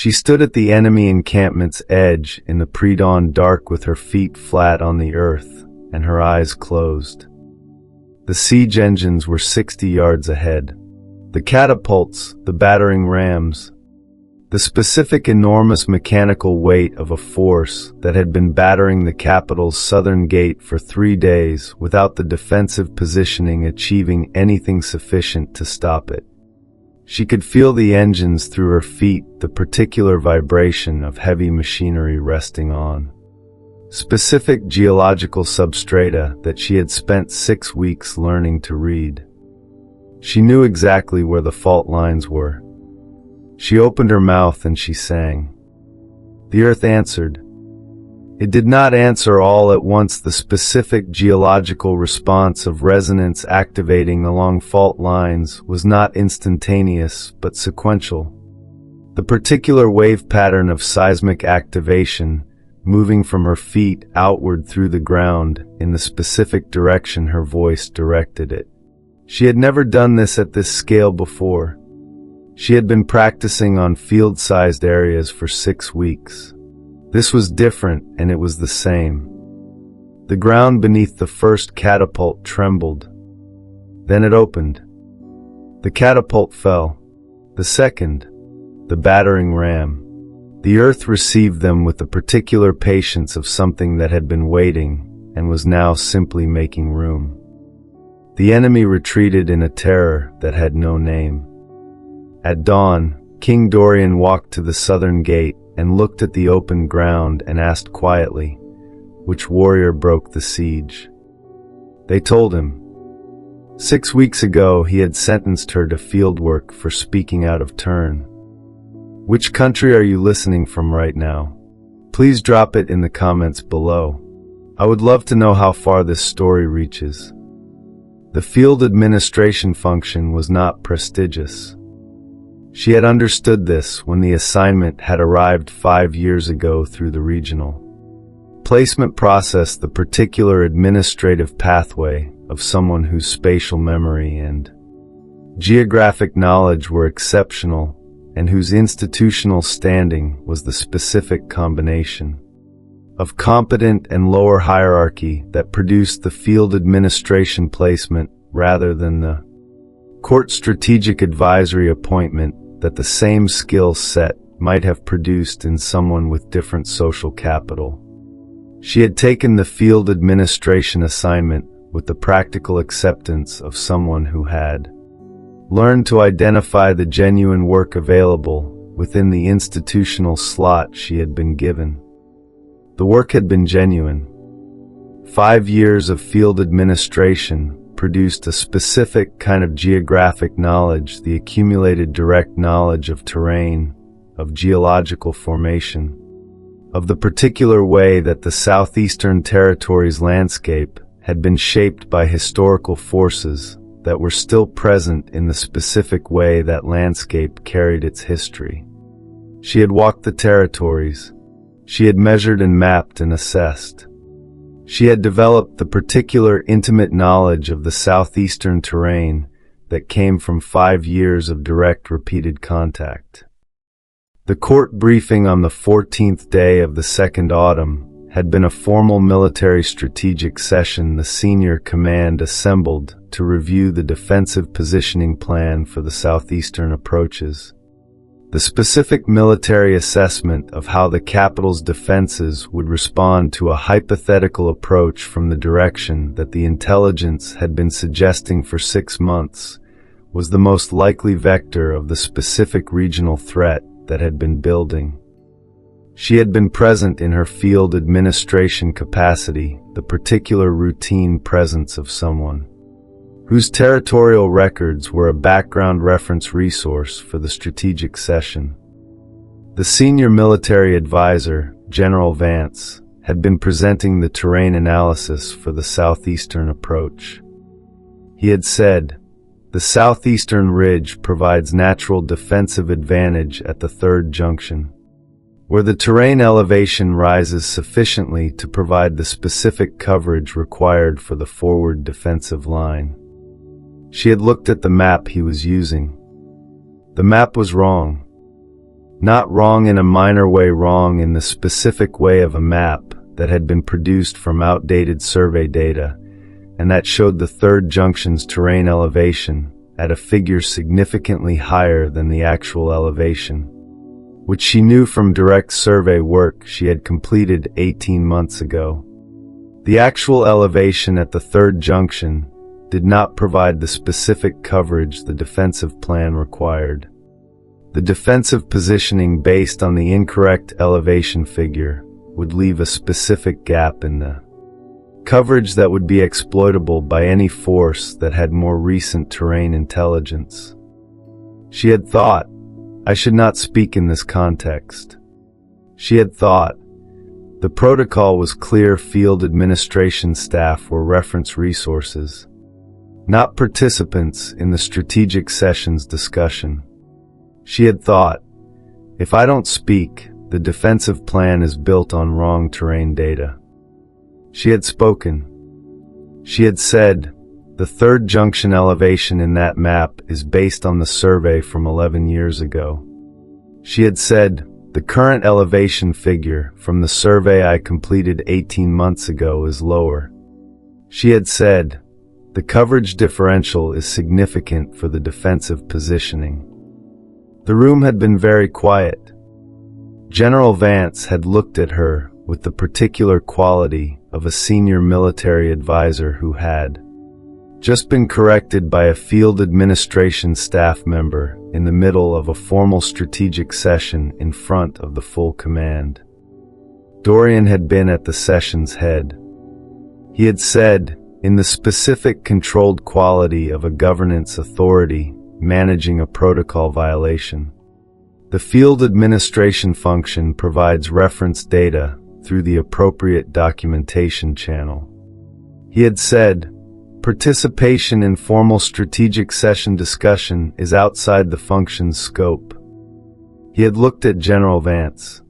She stood at the enemy encampment's edge in the pre-dawn dark with her feet flat on the earth and her eyes closed. The siege engines were 60 yards ahead. The catapults, the battering rams, the specific enormous mechanical weight of a force that had been battering the capital's southern gate for 3 days without the defensive positioning achieving anything sufficient to stop it. She could feel the engines through her feet, the particular vibration of heavy machinery resting on specific geological substrata that she had spent 6 weeks learning to read. She knew exactly where the fault lines were. She opened her mouth and she sang. The earth answered. It did not answer all at once. The specific geological response of resonance activating along fault lines was not instantaneous but sequential. The particular wave pattern of seismic activation, moving from her feet outward through the ground in the specific direction her voice directed it. She had never done this at this scale before. She had been practicing on field-sized areas for 6 weeks. This was different, and it was the same. The ground beneath the first catapult trembled. Then it opened. The catapult fell. The second, the battering ram. The earth received them with the particular patience of something that had been waiting and was now simply making room. The enemy retreated in a terror that had no name. At dawn, King Dorian walked to the southern gate and looked at the open ground and asked quietly, which warrior broke the siege? They told him. 6 weeks ago he had sentenced her to field work for speaking out of turn. Which country are you listening from right now? Please drop it in the comments below. I would love to know how far this story reaches. The field administration function was not prestigious. She had understood this when the assignment had arrived 5 years ago through the regional placement process, the particular administrative pathway of someone whose spatial memory and geographic knowledge were exceptional and whose institutional standing was the specific combination of competent and lower hierarchy that produced the field administration placement rather than the court strategic advisory appointment that the same skill set might have produced in someone with different social capital. She had taken the field administration assignment with the practical acceptance of someone who had learned to identify the genuine work available within the institutional slot she had been given. The work had been genuine. 5 years of field administration produced a specific kind of geographic knowledge, the accumulated direct knowledge of terrain, of geological formation, of the particular way that the Southeastern Territories landscape had been shaped by historical forces that were still present in the specific way that landscape carried its history. She had walked the territories. She had measured and mapped and assessed. She had developed the particular intimate knowledge of the southeastern terrain that came from 5 years of direct repeated contact. The court briefing on the 14th day of the second autumn had been a formal military strategic session. The senior command assembled to review the defensive positioning plan for the southeastern approaches. The specific military assessment of how the capital's defenses would respond to a hypothetical approach from the direction that the intelligence had been suggesting for 6 months was the most likely vector of the specific regional threat that had been building. She had been present in her field administration capacity, the particular routine presence of someone whose territorial records were a background reference resource for the strategic session. The senior military advisor, General Vance, had been presenting the terrain analysis for the southeastern approach. He had said, "The southeastern ridge provides natural defensive advantage at the third junction, where the terrain elevation rises sufficiently to provide the specific coverage required for the forward defensive line." She had looked at the map he was using. The map was wrong. Not wrong in a minor way, wrong in the specific way of a map that had been produced from outdated survey data, and that showed the third junction's terrain elevation at a figure significantly higher than the actual elevation, which she knew from direct survey work she had completed 18 months ago. The actual elevation at the third junction did not provide the specific coverage the defensive plan required. The defensive positioning based on the incorrect elevation figure would leave a specific gap in the coverage that would be exploitable by any force that had more recent terrain intelligence. She had thought, I should not speak in this context. She had thought, the protocol was clear, field administration staff were reference resources, not participants in the strategic sessions discussion. She had thought, if I don't speak, the defensive plan is built on wrong terrain data. She had spoken. She had said, the third junction elevation in that map is based on the survey from 11 years ago. She had said, the current elevation figure from the survey I completed 18 months ago is lower. She had said, the coverage differential is significant for the defensive positioning. The room had been very quiet. General Vance had looked at her with the particular quality of a senior military advisor who had just been corrected by a field administration staff member in the middle of a formal strategic session in front of the full command. Dorian had been at the session's head. He had said, in the specific controlled quality of a governance authority managing a protocol violation, the field administration function provides reference data through the appropriate documentation channel. He had said, participation in formal strategic session discussion is outside the function's scope. He had looked at General Vance.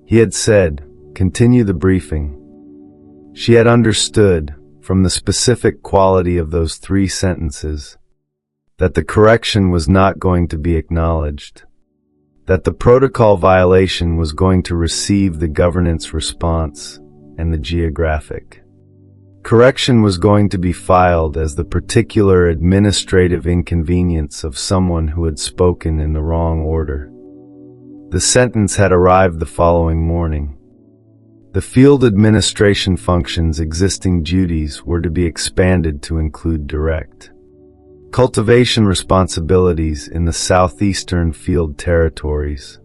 He had said, continue the briefing. She had understood, from the specific quality of those 3 sentences, that the correction was not going to be acknowledged, that the protocol violation was going to receive the governance response, and the geographic correction was going to be filed as the particular administrative inconvenience of someone who had spoken in the wrong order. The sentence had arrived the following morning. The field administration function's existing duties were to be expanded to include direct cultivation responsibilities in the southeastern field territories.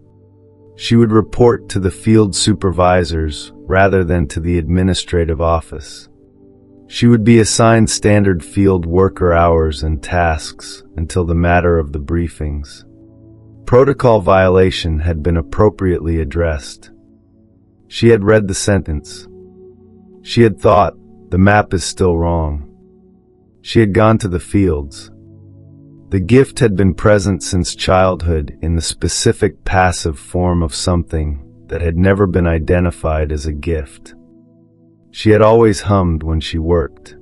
She would report to the field supervisors rather than to the administrative office. She would be assigned standard field worker hours and tasks until the matter of the briefings. Protocol violation had been appropriately addressed. She had read the sentence. She had thought, the map is still wrong. She had gone to the fields. The gift had been present since childhood in the specific passive form of something that had never been identified as a gift. She had always hummed when she worked.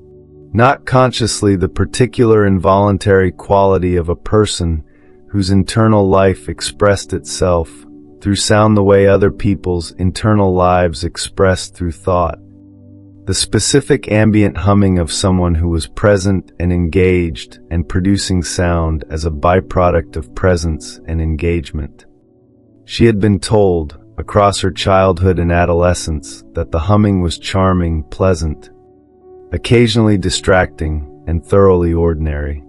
Not consciously the particular involuntary quality of a person whose internal life expressed itself through sound the way other people's internal lives expressed through thought. The specific ambient humming of someone who was present and engaged and producing sound as a byproduct of presence and engagement. She had been told, across her childhood and adolescence, that the humming was charming, pleasant, occasionally distracting, and thoroughly ordinary.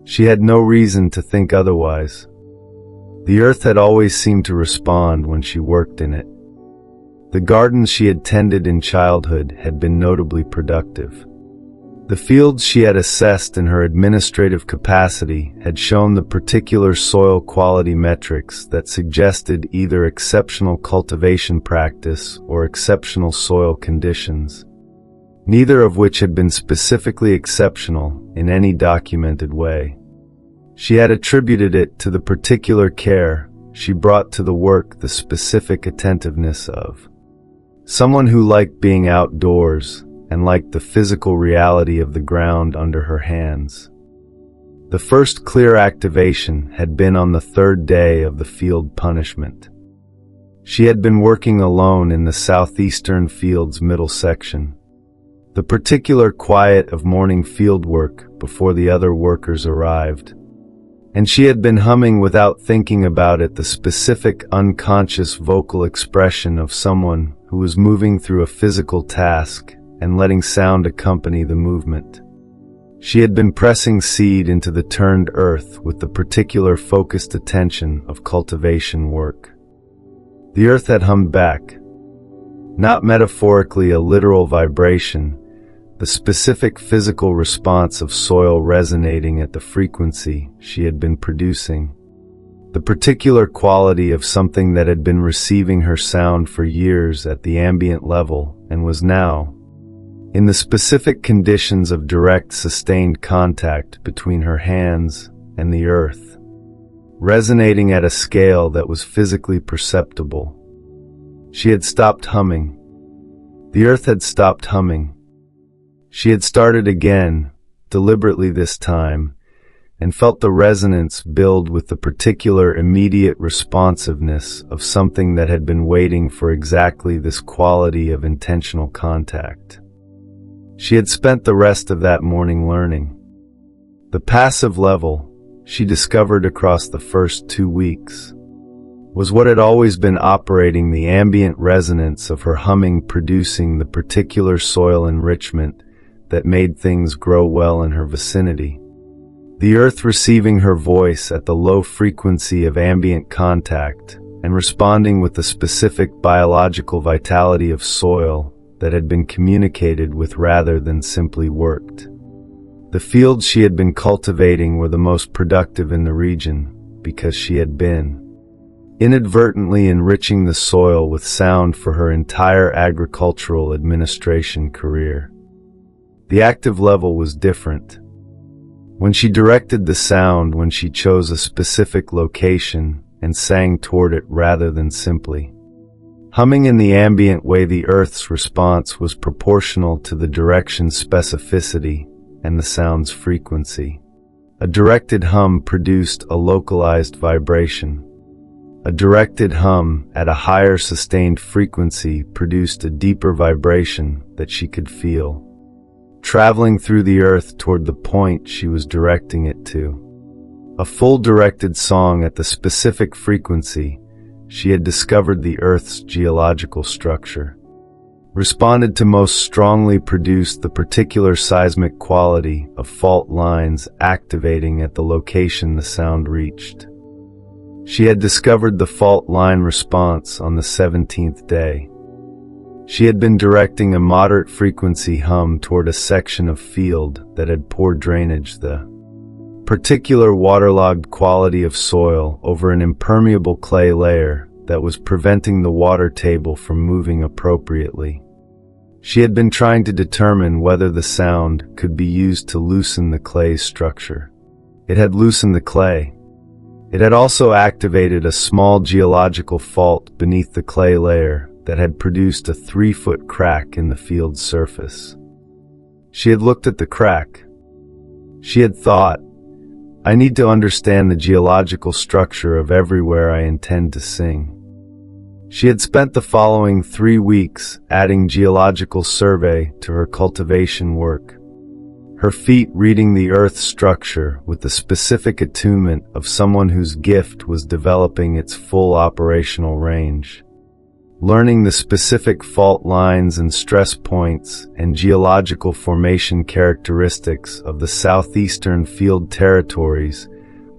She had no reason to think otherwise. The earth had always seemed to respond when she worked in it. The gardens she had tended in childhood had been notably productive. The fields she had assessed in her administrative capacity had shown the particular soil quality metrics that suggested either exceptional cultivation practice or exceptional soil conditions, neither of which had been specifically exceptional in any documented way. She had attributed it to the particular care she brought to the work, the specific attentiveness of someone who liked being outdoors and liked the physical reality of the ground under her hands. The first clear activation had been on the third day of the field punishment. She had been working alone in the southeastern field's middle section. The particular quiet of morning field work before the other workers arrived. And she had been humming without thinking about it the specific unconscious vocal expression of someone who was moving through a physical task and letting sound accompany the movement. She had been pressing seed into the turned earth with the particular focused attention of cultivation work. The earth had hummed back. Not metaphorically a literal vibration, the specific physical response of soil resonating at the frequency she had been producing. The particular quality of something that had been receiving her sound for years at the ambient level and was now, in the specific conditions of direct sustained contact between her hands and the earth, resonating at a scale that was physically perceptible. She had stopped humming. The earth had stopped humming. She had started again, deliberately this time, and felt the resonance build with the particular immediate responsiveness of something that had been waiting for exactly this quality of intentional contact. She had spent the rest of that morning learning. The passive level, she discovered across the first 2 weeks, was what had always been operating the ambient resonance of her humming, producing the particular soil enrichment that made things grow well in her vicinity. The earth receiving her voice at the low frequency of ambient contact and responding with the specific biological vitality of soil that had been communicated with rather than simply worked. The fields she had been cultivating were the most productive in the region because she had been inadvertently enriching the soil with sound for her entire agricultural administration career. The active level was different. When she directed the sound, when she chose a specific location and sang toward it rather than simply humming in the ambient way, the earth's response was proportional to the direction's specificity and the sound's frequency. A directed hum produced a localized vibration. A directed hum at a higher sustained frequency produced a deeper vibration that she could feel, traveling through the earth toward the point she was directing it to. A full directed song at the specific frequency, she had discovered the earth's geological structure, responded to most strongly, produced the particular seismic quality of fault lines activating at the location the sound reached. She had discovered the fault line response on the 17th day. She had been directing a moderate frequency hum toward a section of field that had poor drainage, the particular waterlogged quality of soil over an impermeable clay layer that was preventing the water table from moving appropriately. She had been trying to determine whether the sound could be used to loosen the clay's structure. It had loosened the clay. It had also activated a small geological fault beneath the clay layer that had produced a 3-foot crack in the field's surface. She had looked at the crack. She had thought, I need to understand the geological structure of everywhere I intend to sing. She had spent the following 3 weeks adding geological survey to her cultivation work, her feet reading the earth's structure with the specific attunement of someone whose gift was developing its full operational range, learning the specific fault lines and stress points and geological formation characteristics of the southeastern field territories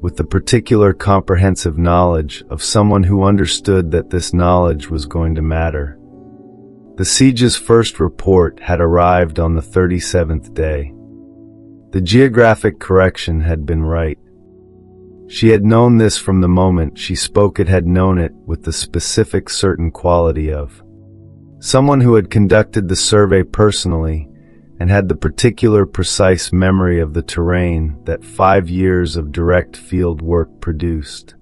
with the particular comprehensive knowledge of someone who understood that this knowledge was going to matter. The siege's first report had arrived on the 37th day. The geographic correction had been right. She had known this from the moment she spoke. It had known it with the specific certain quality of someone who had conducted the survey personally and had the particular precise memory of the terrain that 5 years of direct field work produced.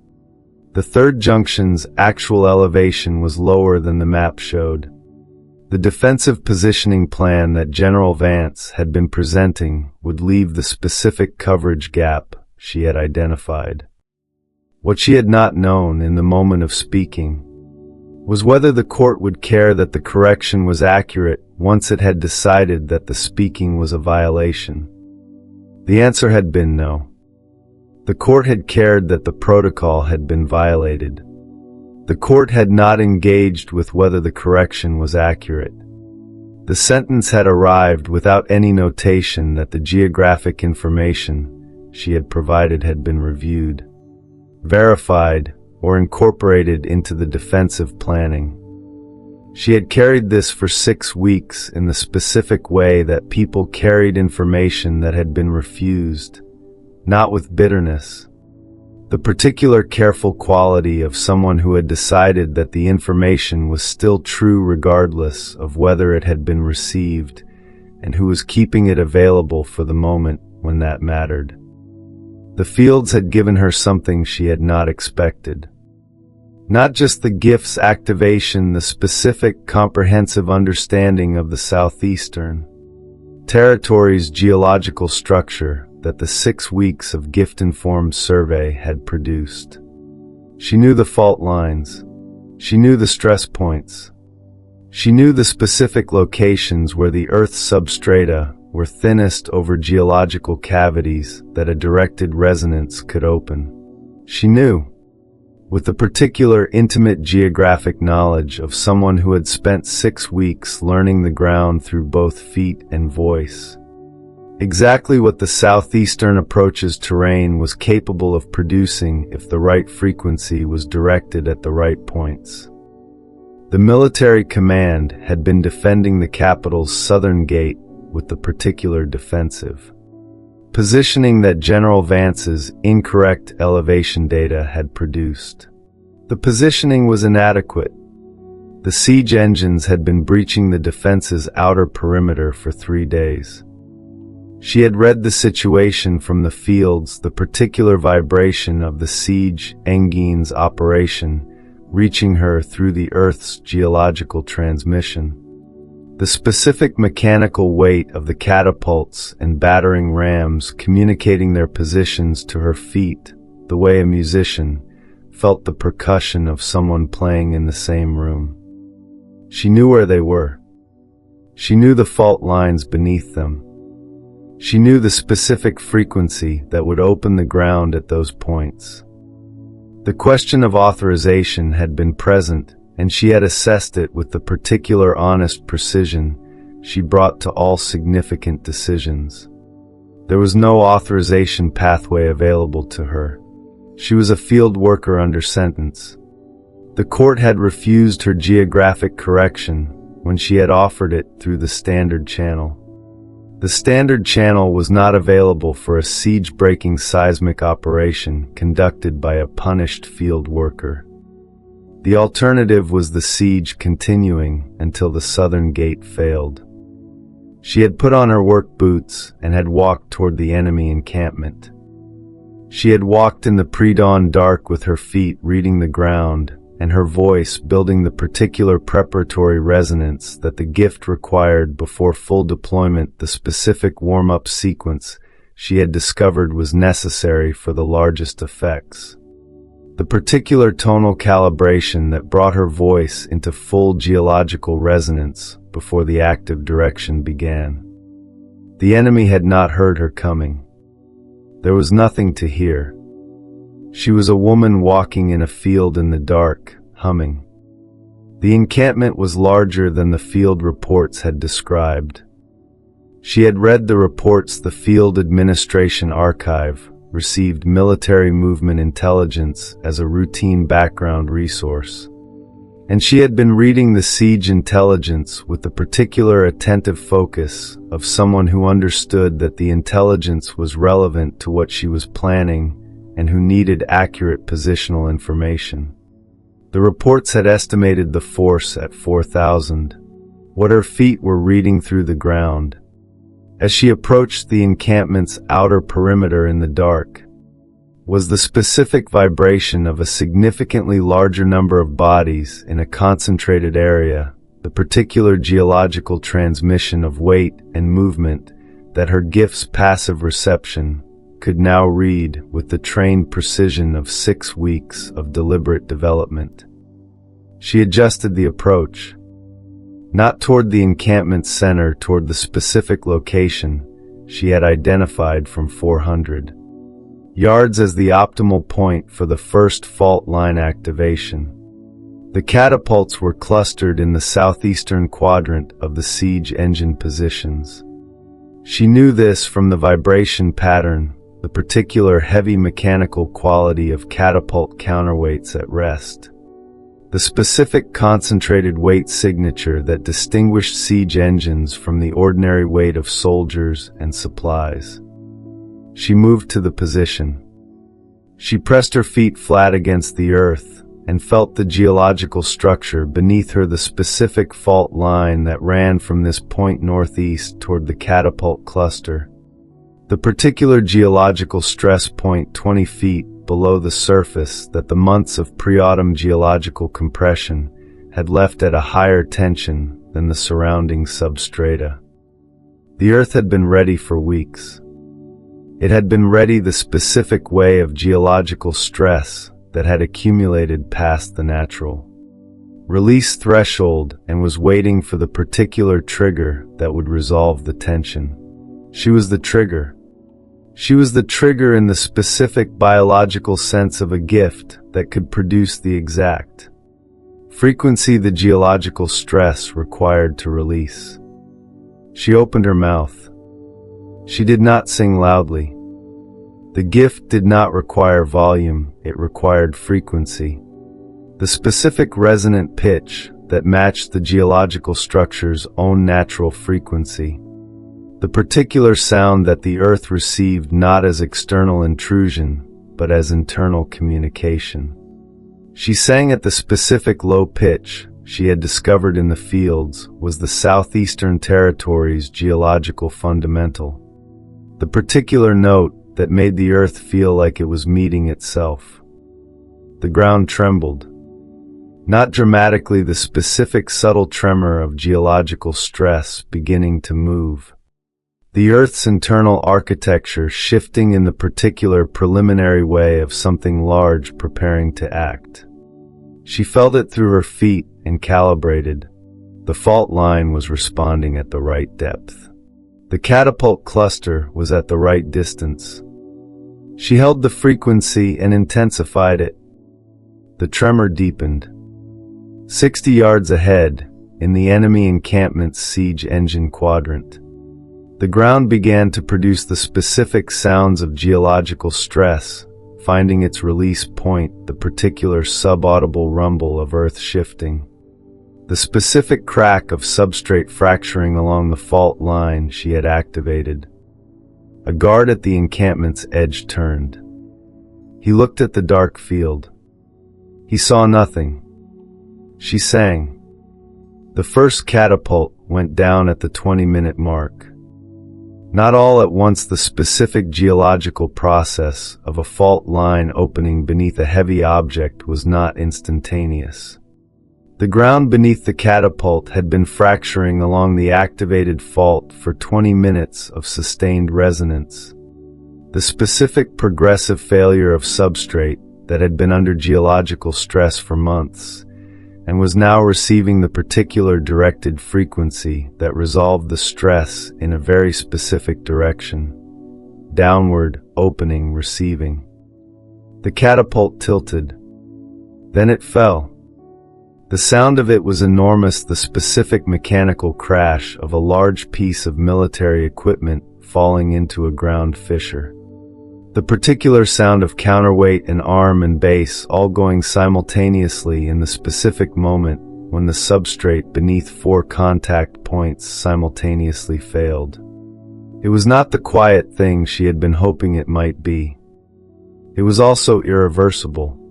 The third junction's actual elevation was lower than the map showed. The defensive positioning plan that General Vance had been presenting would leave the specific coverage gap she had identified. What she had not known in the moment of speaking was whether the court would care that the correction was accurate once it had decided that the speaking was a violation. The answer had been no. The court had cared that the protocol had been violated. The court had not engaged with whether the correction was accurate. The sentence had arrived without any notation that the geographic information she had provided had been reviewed, verified, or incorporated into the defensive planning. She had carried this for 6 weeks in the specific way that people carried information that had been refused, not with bitterness. The particular careful quality of someone who had decided that the information was still true regardless of whether it had been received, and who was keeping it available for the moment when that mattered. The fields had given her something she had not expected. Not just the gift's activation, the specific, comprehensive understanding of the Southeastern Territory's geological structure that the 6 weeks of gift-informed survey had produced. She knew the fault lines. She knew the stress points. She knew the specific locations where the Earth's substrata were thinnest over geological cavities that a directed resonance could open. She knew, with the particular intimate geographic knowledge of someone who had spent 6 weeks learning the ground through both feet and voice, exactly what the Southeastern approach's terrain was capable of producing if the right frequency was directed at the right points. The military command had been defending the capital's southern gate with the particular defensive positioning that General Vance's incorrect elevation data had produced. The positioning was inadequate. The siege engines had been breaching the defense's outer perimeter for 3 days. She had read the situation from the fields, the particular vibration of the siege engine's operation reaching her through the Earth's geological transmission. The specific mechanical weight of the catapults and battering rams communicating their positions to her feet, the way a musician felt the percussion of someone playing in the same room. She knew where they were. She knew the fault lines beneath them. She knew the specific frequency that would open the ground at those points. The question of authorization had been present, and she had assessed it with the particular honest precision she brought to all significant decisions. There was no authorization pathway available to her. She was a field worker under sentence. The court had refused her geographic correction when she had offered it through the standard channel. The standard channel was not available for a siege-breaking seismic operation conducted by a punished field worker. The alternative was the siege continuing until the southern gate failed. She had put on her work boots and had walked toward the enemy encampment. She had walked in the pre-dawn dark with her feet reading the ground and her voice building the particular preparatory resonance that the gift required before full deployment, the specific warm-up sequence she had discovered was necessary for the largest effects. The particular tonal calibration that brought her voice into full geological resonance before the active direction began. The enemy had not heard her coming. There was nothing to hear. She was a woman walking in a field in the dark, humming. The encampment was larger than the field reports had described. She had read the reports the Field Administration Archive received military movement intelligence as a routine background resource. And she had been reading the siege intelligence with the particular attentive focus of someone who understood that the intelligence was relevant to what she was planning and who needed accurate positional information. The reports had estimated the force at 4,000. What her feet were reading through the ground as she approached the encampment's outer perimeter in the dark was the specific vibration of a significantly larger number of bodies in a concentrated area, the particular geological transmission of weight and movement that her gift's passive reception could now read with the trained precision of 6 weeks of deliberate development. She adjusted the approach, not toward the encampment center, toward the specific location she had identified from 400 yards as the optimal point for the first fault line activation. The catapults were clustered in the southeastern quadrant of the siege engine positions. She knew this from the vibration pattern, the particular heavy mechanical quality of catapult counterweights at rest, the specific concentrated weight signature that distinguished siege engines from the ordinary weight of soldiers and supplies. She moved to the position. She pressed her feet flat against the earth and felt the geological structure beneath her, the specific fault line that ran from this point northeast toward the catapult cluster. The particular geological stress point 20 feet below the surface that the months of pre-autumn geological compression had left at a higher tension than the surrounding substrata. The earth had been ready for weeks. It had been ready, the specific way of geological stress that had accumulated past the natural release threshold and was waiting for the particular trigger that would resolve the tension. She was the trigger. She was the trigger in the specific biological sense of a gift that could produce the exact frequency the geological stress required to release. She opened her mouth. She did not sing loudly. The gift did not require volume, it required frequency. The specific resonant pitch that matched the geological structure's own natural frequency. The particular sound that the earth received not as external intrusion, but as internal communication. She sang at the specific low pitch she had discovered in the fields was the Southeastern Territory's geological fundamental. The particular note that made the earth feel like it was meeting itself. The ground trembled. Not dramatically, the specific subtle tremor of geological stress beginning to move. The earth's internal architecture shifting in the particular preliminary way of something large preparing to act. She felt it through her feet and calibrated. The fault line was responding at the right depth. The catapult cluster was at the right distance. She held the frequency and intensified it. The tremor deepened. 60 yards ahead, in the enemy encampment's siege engine quadrant, the ground began to produce the specific sounds of geological stress, finding its release point, the particular subaudible rumble of earth shifting. The specific crack of substrate fracturing along the fault line she had activated. A guard at the encampment's edge turned. He looked at the dark field. He saw nothing. She sang. The first catapult went down at the 20-minute mark. Not all at once. The specific geological process of a fault line opening beneath a heavy object was not instantaneous. The ground beneath the catapult had been fracturing along the activated fault for 20 minutes of sustained resonance. The specific progressive failure of substrate that had been under geological stress for months and was now receiving the particular directed frequency that resolved the stress in a very specific direction. Downward, opening, receiving. The catapult tilted. Then it fell. The sound of it was enormous, the specific mechanical crash of a large piece of military equipment falling into a ground fissure. The particular sound of counterweight and arm and base all going simultaneously in the specific moment when the substrate beneath 4 contact points simultaneously failed. It was not the quiet thing she had been hoping it might be. It was also irreversible.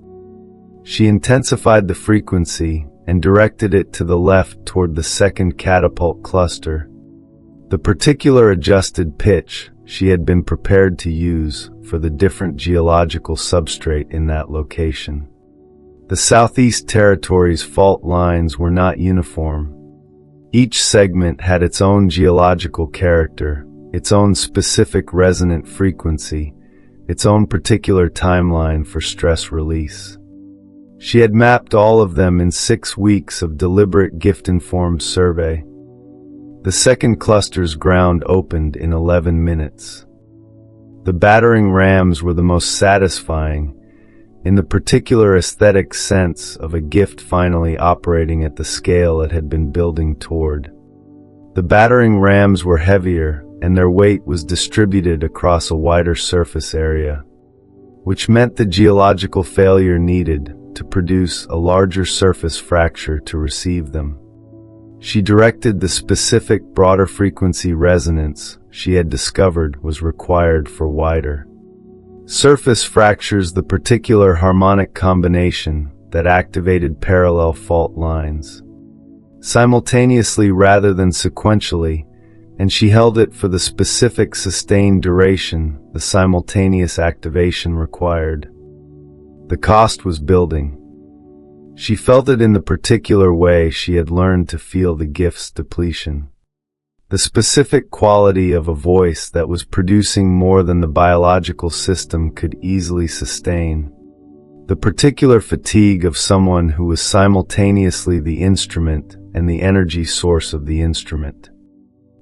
She intensified the frequency and directed it to the left toward the second catapult cluster. The particular adjusted pitch she had been prepared to use for the different geological substrate in that location. The Southeast Territory's fault lines were not uniform. Each segment had its own geological character, its own specific resonant frequency, its own particular timeline for stress release. She had mapped all of them in 6 weeks of deliberate gift-informed survey. The second cluster's ground opened in 11 minutes. The battering rams were the most satisfying, in the particular aesthetic sense of a gift finally operating at the scale it had been building toward. The battering rams were heavier, and their weight was distributed across a wider surface area, which meant the geological failure needed to produce a larger surface fracture to receive them. She directed the specific broader frequency resonance she had discovered was required for wider surface fractures, the particular harmonic combination that activated parallel fault lines simultaneously rather than sequentially, and she held it for the specific sustained duration the simultaneous activation required. The cost was building. She felt it in the particular way she had learned to feel the gift's depletion. The specific quality of a voice that was producing more than the biological system could easily sustain. The particular fatigue of someone who was simultaneously the instrument and the energy source of the instrument.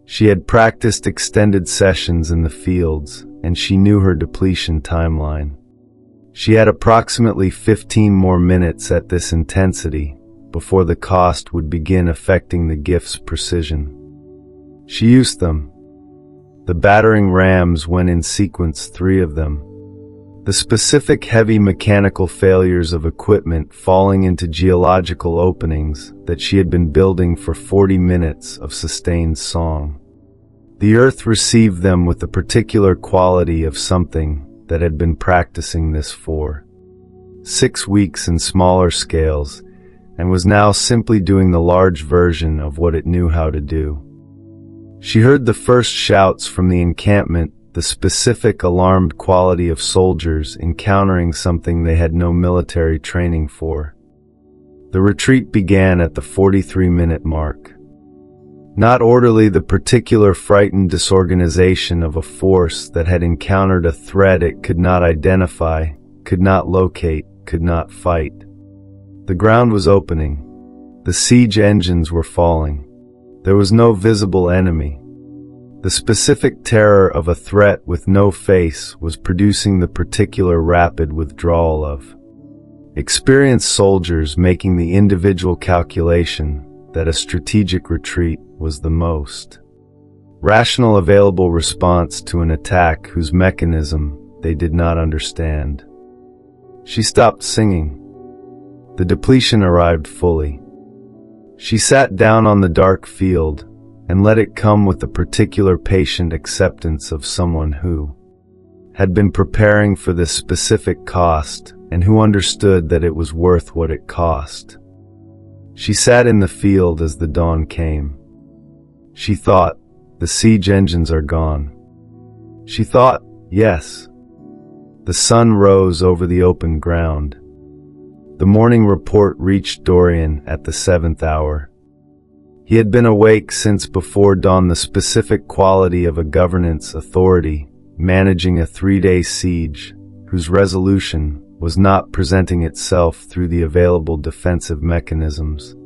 She had practiced extended sessions in the fields, and she knew her depletion timeline. She had approximately 15 more minutes at this intensity before the cost would begin affecting the gift's precision. She used them. The battering rams went in sequence, 3 of them. The specific heavy mechanical failures of equipment falling into geological openings that she had been building for 40 minutes of sustained song. The earth received them with the particular quality of something that had been practicing this for 6 weeks in smaller scales and was now simply doing the large version of what it knew how to do. She heard the first shouts from the encampment, the specific alarmed quality of soldiers encountering something they had no military training for. The retreat began at the 43-minute mark. Not orderly, the particular frightened disorganization of a force that had encountered a threat it could not identify, could not locate, could not fight. The ground was opening. The siege engines were falling. There was no visible enemy. The specific terror of a threat with no face was producing the particular rapid withdrawal of experienced soldiers, making the individual calculation that a strategic retreat was the most rational available response to an attack whose mechanism they did not understand. She stopped singing. The depletion arrived fully. She sat down on the dark field and let it come with the particular patient acceptance of someone who had been preparing for this specific cost and who understood that it was worth what it cost. She sat in the field as the dawn came. She thought, the siege engines are gone. She thought, yes. The sun rose over the open ground. The morning report reached Dorian at the 7th hour. He had been awake since before dawn, the specific quality of a governance authority managing a 3-day siege whose resolution was not presenting itself through the available defensive mechanisms.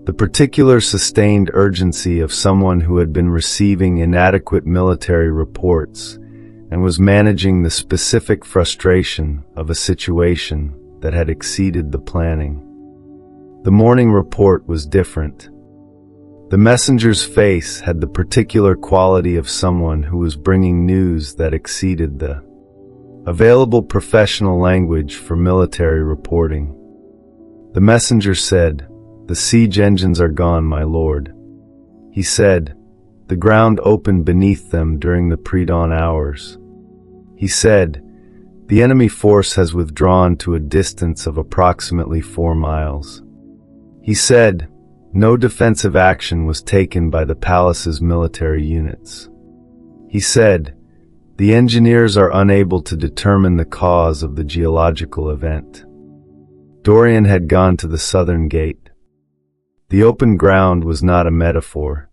The particular sustained urgency of someone who had been receiving inadequate military reports and was managing the specific frustration of a situation that had exceeded the planning. The morning report was different. The messenger's face had the particular quality of someone who was bringing news that exceeded the available professional language for military reporting. The messenger said, "The siege engines are gone, my lord." He said, "The ground opened beneath them during the pre-dawn hours." He said, "The enemy force has withdrawn to a distance of approximately 4 miles." He said, "No defensive action was taken by the palace's military units." He said, "The engineers are unable to determine the cause of the geological event." Dorian had gone to the southern gate. The open ground was not a metaphor.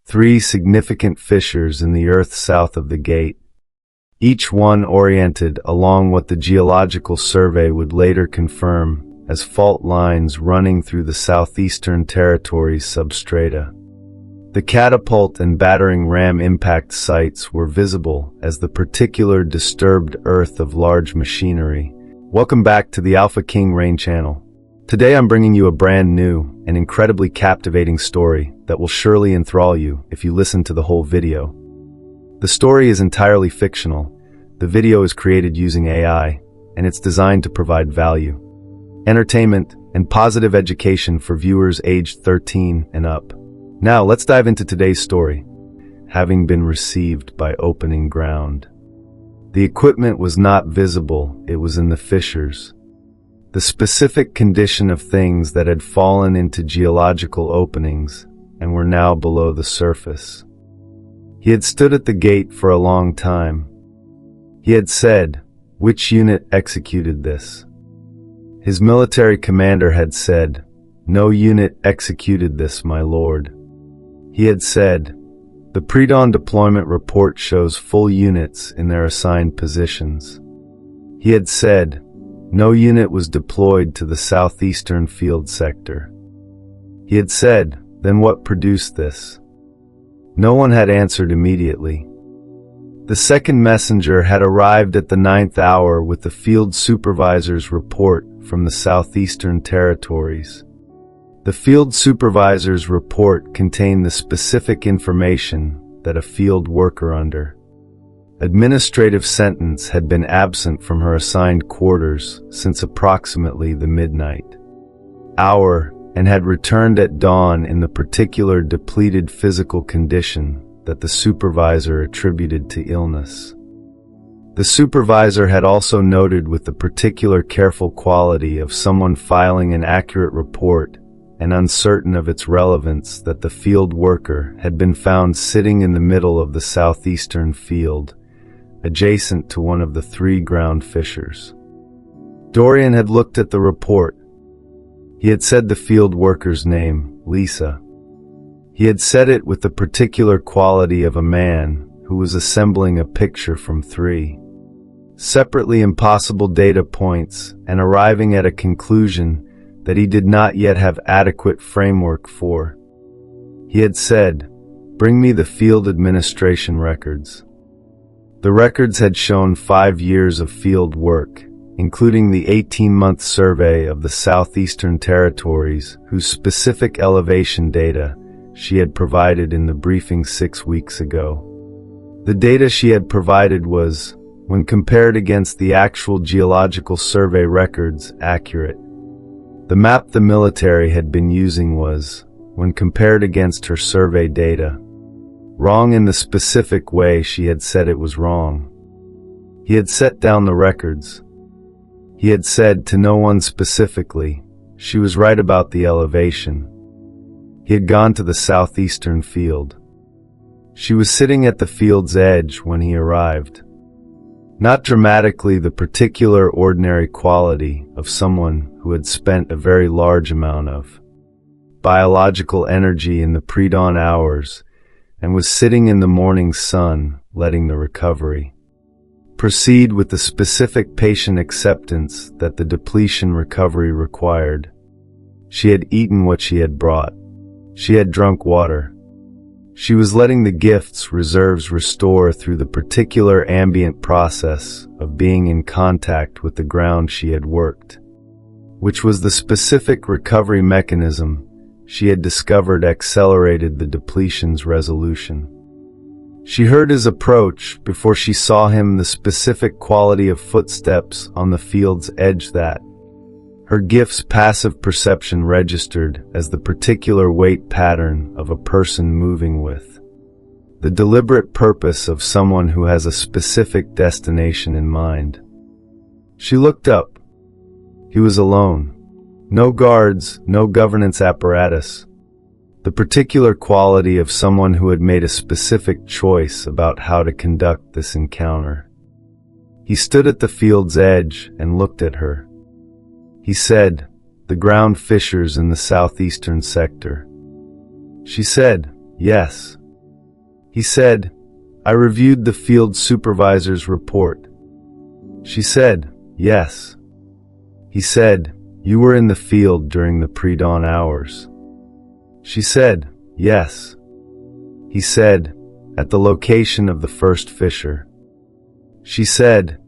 3 significant fissures in the earth south of the gate, each one oriented along what the geological survey would later confirm as fault lines running through the southeastern territory's substrata. The catapult and battering ram impact sites were visible as the particular disturbed earth of large machinery. Welcome back to the Alpha King Rain channel. Today I'm bringing you a brand new and incredibly captivating story that will surely enthrall you if you listen to the whole video. The story is entirely fictional. The video is created using AI, and it's designed to provide value, entertainment, and positive education for viewers aged 13 and up. Now, let's dive into today's story. Having been received by opening ground. The equipment was not visible, it was in the fissures. The specific condition of things that had fallen into geological openings and were now below the surface. He had stood at the gate for a long time. He had said, "Which unit executed this?" His military commander had said, "No unit executed this, my lord." He had said, "The pre-dawn deployment report shows full units in their assigned positions." He had said, "No unit was deployed to the southeastern field sector." He had said, "Then what produced this?" No one had answered immediately. The second messenger had arrived at the 9th hour with the field supervisor's report from the southeastern territories. The field supervisor's report contained the specific information that a field worker under administrative sentence had been absent from her assigned quarters since approximately the midnight hour and had returned at dawn in the particular depleted physical condition that the supervisor attributed to illness. The supervisor had also noted with the particular careful quality of someone filing an accurate report and uncertain of its relevance that the field worker had been found sitting in the middle of the southeastern field, adjacent to one of the 3 ground fissures. Dorian had looked at the report. He had said the field worker's name, Lisa. He had said it with the particular quality of a man who was assembling a picture from 3 separately impossible data points and arriving at a conclusion that he did not yet have adequate framework for. He had said, "Bring me the field administration records." The records had shown 5 years of field work, including the 18-month survey of the southeastern territories whose specific elevation data she had provided in the briefing 6 weeks ago. The data she had provided was, when compared against the actual geological survey records, accurate. The map the military had been using was, when compared against her survey data, wrong in the specific way she had said it was wrong. He had set down the records. He had said to no one specifically, she was right about the elevation. He had gone to the southeastern field. She was sitting at the field's edge when he arrived. Not dramatically the particular ordinary quality of someone who had spent a very large amount of biological energy in the pre-dawn hours and was sitting in the morning sun letting the recovery proceed with the specific patient acceptance that the depletion recovery required. She had eaten what she had brought. She had drunk water. She was letting the gifts reserves restore through the particular ambient process of being in contact with the ground she had worked, which was the specific recovery mechanism she had discovered accelerated the depletion's resolution. She heard his approach before she saw him, the specific quality of footsteps on the field's edge that her gift's passive perception registered as the particular weight pattern of a person moving with the deliberate purpose of someone who has a specific destination in mind. She looked up. He was alone. No guards, no governance apparatus. The particular quality of someone who had made a specific choice about how to conduct this encounter. He stood at the field's edge and looked at her. He said, "The ground fissures in the southeastern sector." She said, "Yes." He said, I reviewed the field supervisor's report. She said, yes. He said, you were in the field during the pre-dawn hours. She said, yes. He said, at the location of the first fissure. She said,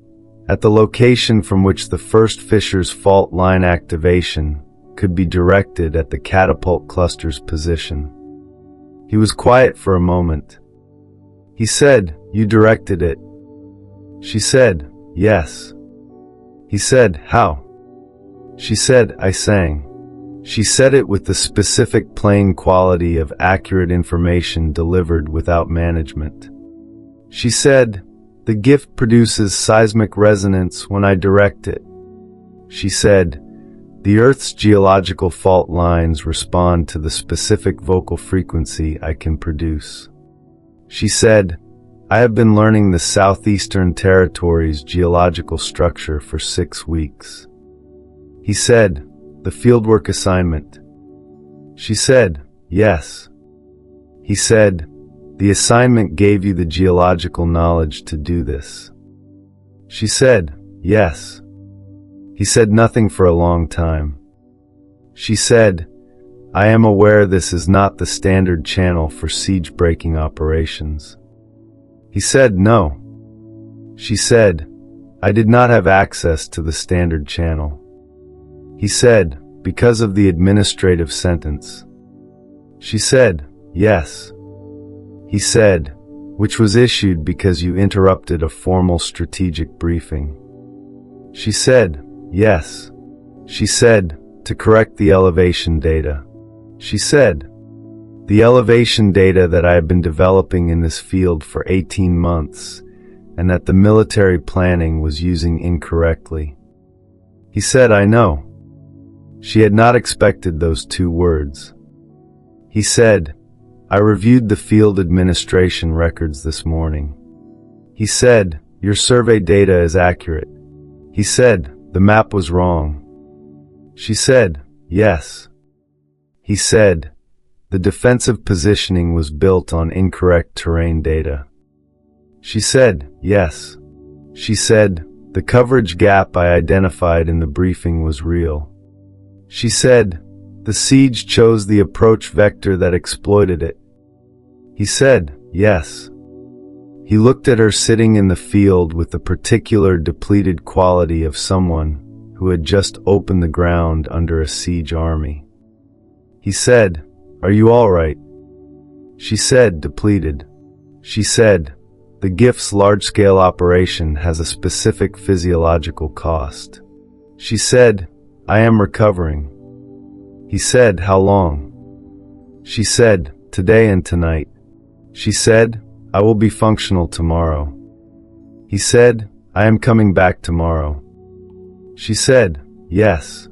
at the location from which the first fissure's fault line activation could be directed at the catapult cluster's position. He was quiet for a moment. He said, you directed it. She said, yes. He said, how? She said, I sang. She said it with the specific plain quality of accurate information delivered without management. She said, the gift produces seismic resonance when I direct it. She said, the Earth's geological fault lines respond to the specific vocal frequency I can produce. She said, I have been learning the Southeastern Territory's geological structure for 6 weeks. He said, the fieldwork assignment. She said, yes. He said, the assignment gave you the geological knowledge to do this. She said, yes. He said nothing for a long time. She said, I am aware this is not the standard channel for siege-breaking operations. He said, no. She said, I did not have access to the standard channel. He said, because of the administrative sentence. She said, yes. He said, which was issued because you interrupted a formal strategic briefing. She said, yes. She said, to correct the elevation data. She said, the elevation data that I have been developing in this field for 18 months, and that the military planning was using incorrectly. He said, I know. She had not expected those 2 words. He said, I reviewed the field administration records this morning. He said, your survey data is accurate. He said, the map was wrong. She said, yes. He said, the defensive positioning was built on incorrect terrain data. She said, yes. She said, the coverage gap I identified in the briefing was real. She said, the siege chose the approach vector that exploited it. He said, yes. He looked at her sitting in the field with the particular depleted quality of someone who had just opened the ground under a siege army. He said, are you all right? She said, depleted. She said, the gift's large-scale operation has a specific physiological cost. She said, I am recovering. He said, how long? She said, today and tonight. She said, I will be functional tomorrow. He said, I am coming back tomorrow. She said, yes.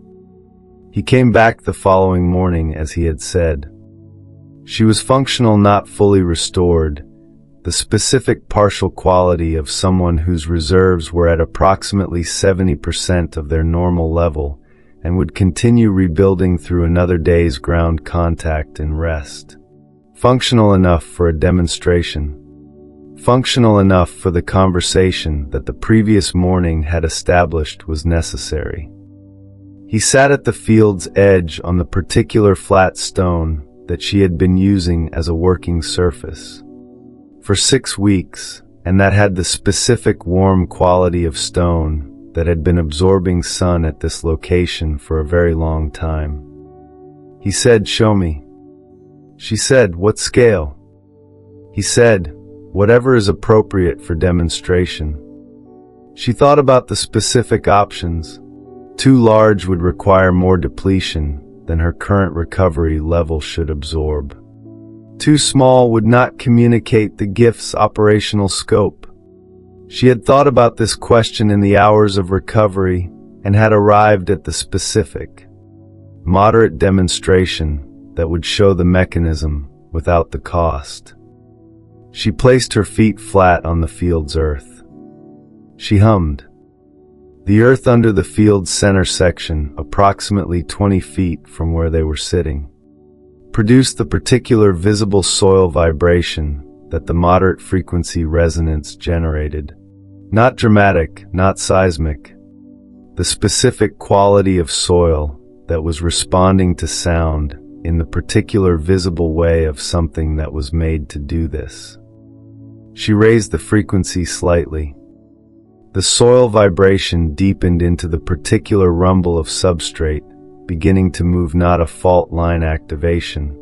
He came back the following morning as he had said. She was functional, not fully restored, the specific partial quality of someone whose reserves were at approximately 70% of their normal level and would continue rebuilding through another day's ground contact and rest. Functional enough for a demonstration. Functional enough for the conversation that the previous morning had established was necessary. He sat at the field's edge on the particular flat stone that she had been using as a working surface for 6 weeks, and that had the specific warm quality of stone that had been absorbing sun at this location for a very long time. He said, show me. She said, what scale? He said, whatever is appropriate for demonstration. She thought about the specific options. Too large would require more depletion than her current recovery level should absorb. Too small would not communicate the gift's operational scope. She had thought about this question in the hours of recovery and had arrived at the specific, moderate demonstration that would show the mechanism without the cost. She placed her feet flat on the field's earth. She hummed. The earth under the field's center section, approximately 20 feet from where they were sitting, produced the particular visible soil vibration that the moderate frequency resonance generated. Not dramatic, not seismic. The specific quality of soil that was responding to sound in the particular visible way of something that was made to do this. She raised the frequency slightly. The soil vibration deepened into the particular rumble of substrate, beginning to move, not a fault line activation.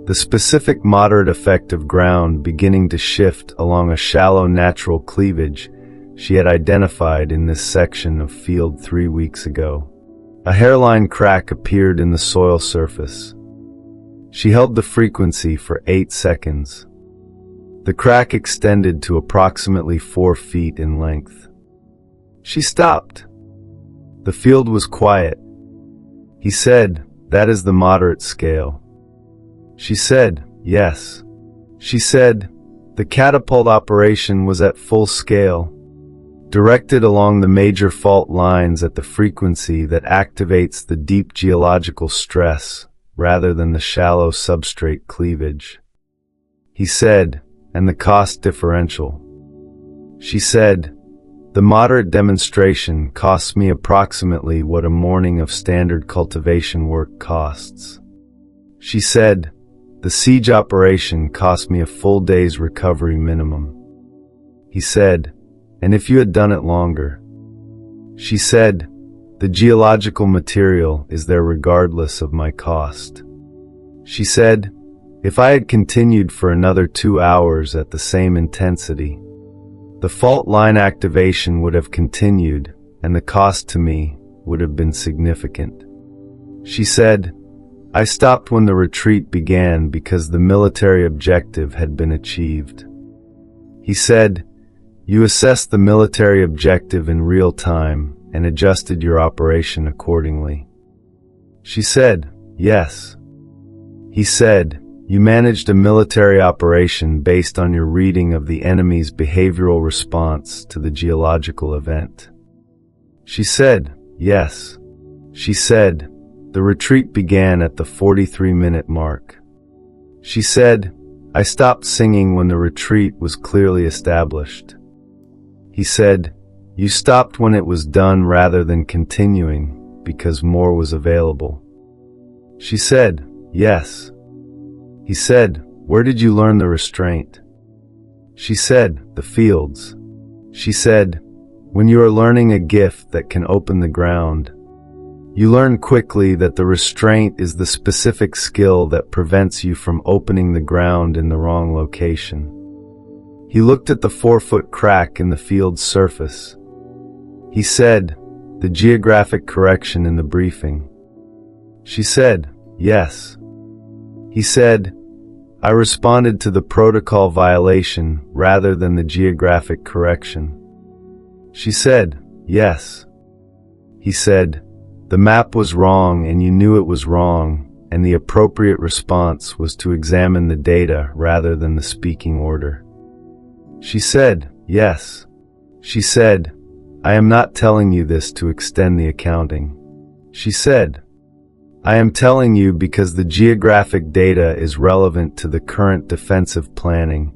The specific moderate effect of ground beginning to shift along a shallow natural cleavage she had identified in this section of field 3 weeks ago. A hairline crack appeared in the soil surface. She held the frequency for 8 seconds. The crack extended to approximately 4 feet in length. She stopped. The field was quiet. He said, "That is the moderate scale." She said, "Yes." She said, "The catapult operation was at full scale, directed along the major fault lines at the frequency that activates the deep geological stress rather than the shallow substrate cleavage." He said, "And the cost differential?" She said, "The moderate demonstration costs me approximately what a morning of standard cultivation work costs." She said, "The siege operation cost me a full day's recovery minimum." He said, "And if you had done it longer?" She said, "The geological material is there regardless of my cost." She said, "If I had continued for another 2 hours at the same intensity, the fault line activation would have continued, and the cost to me would have been significant." She said, "I stopped when the retreat began because the military objective had been achieved." He said, "You assessed the military objective in real time and adjusted your operation accordingly." She said, "Yes." He said, "You managed a military operation based on your reading of the enemy's behavioral response to the geological event." She said, "Yes." She said, "The retreat began at the 43-minute mark." She said, "I stopped singing when the retreat was clearly established." He said, "You stopped when it was done rather than continuing because more was available." She said, "Yes." He said, "Where did you learn the restraint?" She said, "The fields." She said, "When you are learning a gift that can open the ground, you learn quickly that the restraint is the specific skill that prevents you from opening the ground in the wrong location." He looked at the 4-foot crack in the field's surface. He said, "The geographic correction in the briefing." She said, "Yes." He said, "I responded to the protocol violation rather than the geographic correction." She said, "Yes." He said, "The map was wrong and you knew it was wrong, and the appropriate response was to examine the data rather than the speaking order." She said, "Yes." She said, "I am not telling you this to extend the accounting." She said, "I am telling you because the geographic data is relevant to the current defensive planning,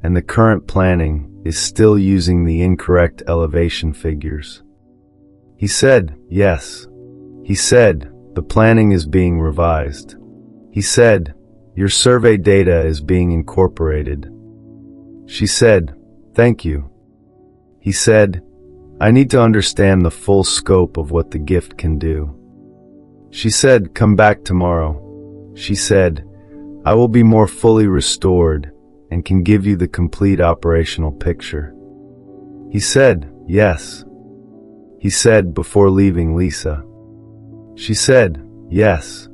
and the current planning is still using the incorrect elevation figures." He said, "Yes." He said, "The planning is being revised." He said, "Your survey data is being incorporated." She said, "Thank you." He said, "I need to understand the full scope of what the gift can do." She said, "Come back tomorrow." She said, "I will be more fully restored and can give you the complete operational picture." He said, "Yes." He said, "Before leaving Lisa." She said, "Yes."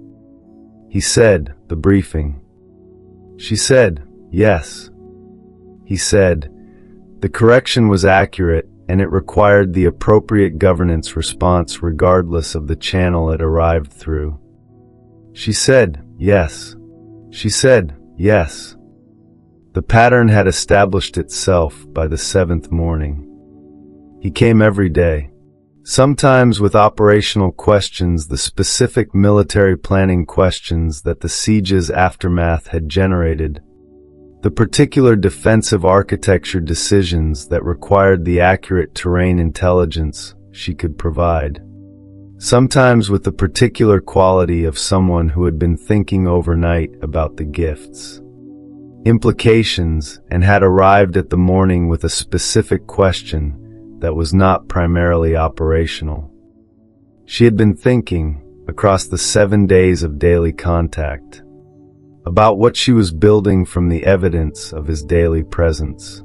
He said, "The briefing." She said, "Yes." He said, "The correction was accurate and it required the appropriate governance response regardless of the channel it arrived through." She said, "Yes." She said, "Yes." The pattern had established itself by the 7th morning. He came every day, sometimes with operational questions, the specific military planning questions that the siege's aftermath had generated, the particular defensive architecture decisions that required the accurate terrain intelligence she could provide, sometimes with the particular quality of someone who had been thinking overnight about the gifts, implications, and had arrived at the morning with a specific question that was not primarily operational. She had been thinking, across the 7 days of daily contact, about what she was building from the evidence of his daily presence.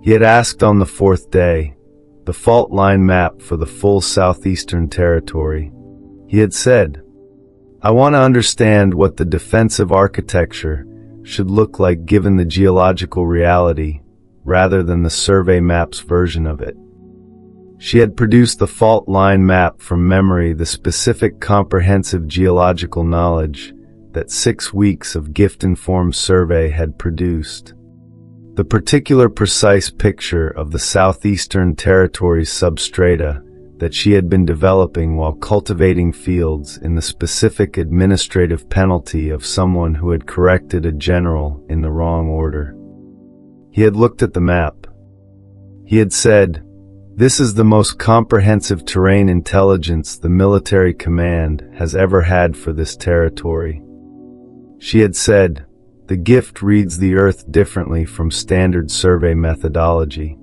He had asked on the 4th day, the fault line map for the full southeastern territory. He had said, "I want to understand what the defensive architecture should look like given the geological reality, rather than the survey map's version of it." She had produced the fault line map from memory, the specific comprehensive geological knowledge that 6 weeks of gift-informed survey had produced. The particular precise picture of the southeastern territory's substrata that she had been developing while cultivating fields in the specific administrative penalty of someone who had corrected a general in the wrong order. He had looked at the map. He had said, "This is the most comprehensive terrain intelligence the military command has ever had for this territory." She had said, "The gift reads the earth differently from standard survey methodology."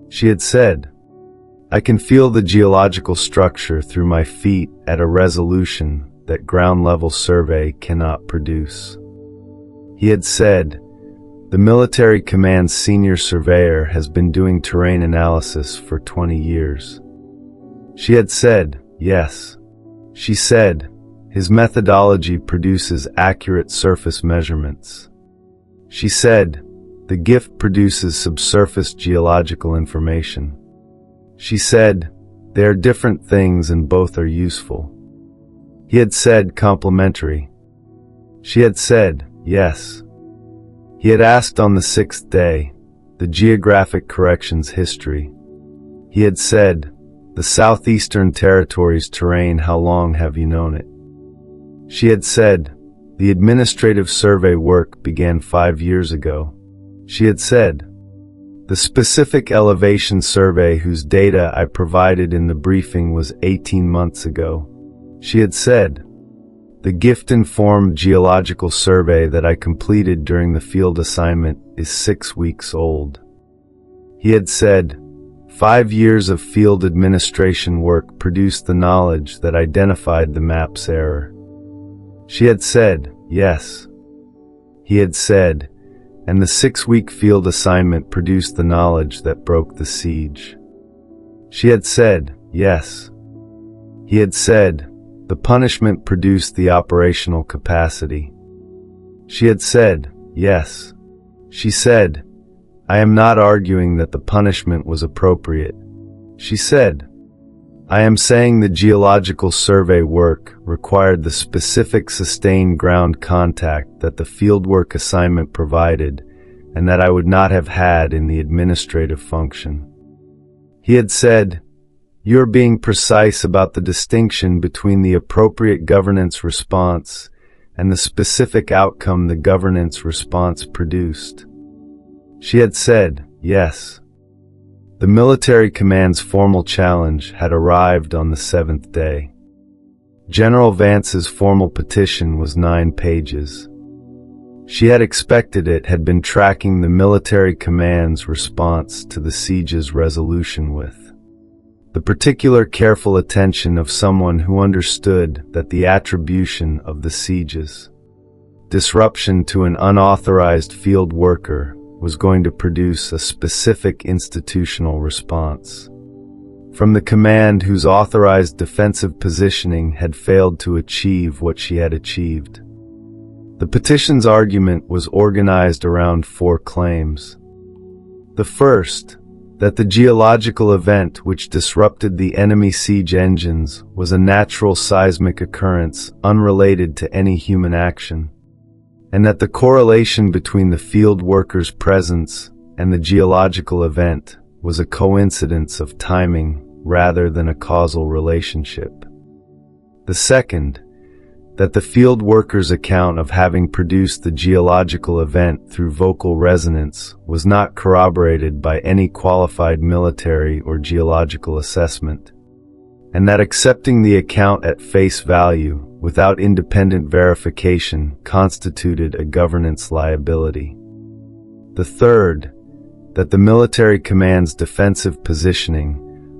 She had said, "I can feel the geological structure through my feet at a resolution that ground-level survey cannot produce." He had said, "The military command's senior surveyor has been doing terrain analysis for 20 years." She had said, "Yes." She said, "His methodology produces accurate surface measurements." She said, "The gift produces subsurface geological information." She said, "They are different things and both are useful." He had said, "Complementary." She had said, "Yes." He had asked on the 6th day, the geographic corrections history. He had said, "The southeastern territory's terrain, how long have you known it?" She had said, "The administrative survey work began 5 years ago." She had said, "The specific elevation survey whose data I provided in the briefing was 18 months ago." She had said, "The gift-informed geological survey that I completed during the field assignment is 6 weeks old." He had said, 5 years of field administration work produced the knowledge that identified the map's error." She had said, "Yes." He had said, "And the 6-week field assignment produced the knowledge that broke the siege." She had said, "Yes." He had said, "The punishment produced the operational capacity." She had said, "Yes." She said, "I am not arguing that the punishment was appropriate." She said, "I am saying the geological survey work required the specific sustained ground contact that the fieldwork assignment provided and that I would not have had in the administrative function." He had said, "You are being precise about the distinction between the appropriate governance response and the specific outcome the governance response produced." She had said, "Yes." The military command's formal challenge had arrived on the 7th day. General Vance's formal petition was 9 pages. She had expected it had been tracking the military command's response to the siege's resolution with the particular careful attention of someone who understood that the attribution of the siege's disruption to an unauthorized field worker was going to produce a specific institutional response from the command whose authorized defensive positioning had failed to achieve what she had achieved. The petition's argument was organized around 4 claims. The first, that the geological event which disrupted the enemy siege engines was a natural seismic occurrence unrelated to any human action, and that the correlation between the field worker's presence and the geological event was a coincidence of timing rather than a causal relationship. The second, that the field worker's account of having produced the geological event through vocal resonance was not corroborated by any qualified military or geological assessment, and that accepting the account at face value without independent verification constituted a governance liability. The third, that the military command's defensive positioning,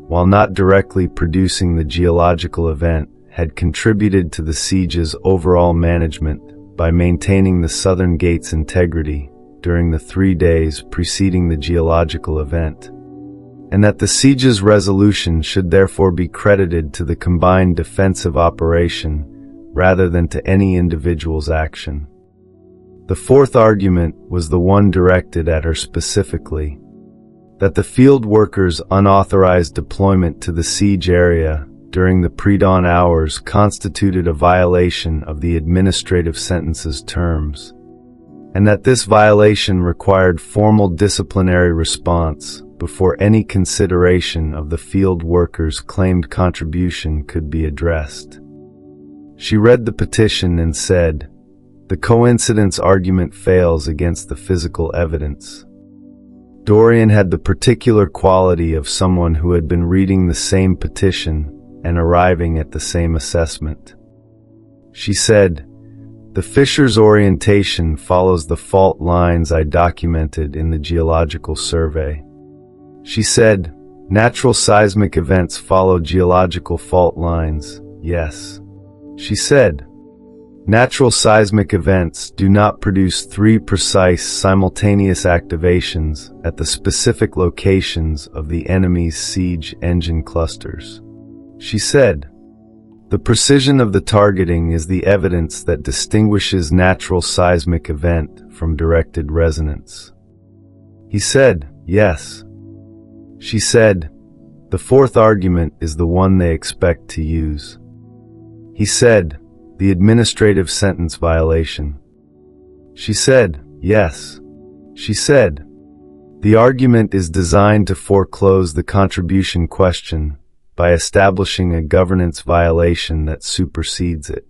while not directly producing the geological event, had contributed to the siege's overall management by maintaining the southern gate's integrity during the 3 days preceding the geological event, and that the siege's resolution should therefore be credited to the combined defensive operation rather than to any individual's action. The fourth argument was the one directed at her specifically, that the field worker's unauthorized deployment to the siege area during the pre-dawn hours constituted a violation of the administrative sentence's terms, and that this violation required formal disciplinary response before any consideration of the field worker's claimed contribution could be addressed. She read the petition and said, "The coincidence argument fails against the physical evidence." Dorian had the particular quality of someone who had been reading the same petition and arriving at the same assessment. She said, "The fissures orientation follows the fault lines I documented in the geological survey." She said, "Natural seismic events follow geological fault lines, yes." She said, "Natural seismic events do not produce 3 precise simultaneous activations at the specific locations of the enemy's siege engine clusters." She said, "The precision of the targeting is the evidence that distinguishes natural seismic event from directed resonance." He said, "Yes." She said, "The fourth argument is the one they expect to use." He said, "The administrative sentence violation." She said, "Yes." She said, "The argument is designed to foreclose the contribution question by establishing a governance violation that supersedes it."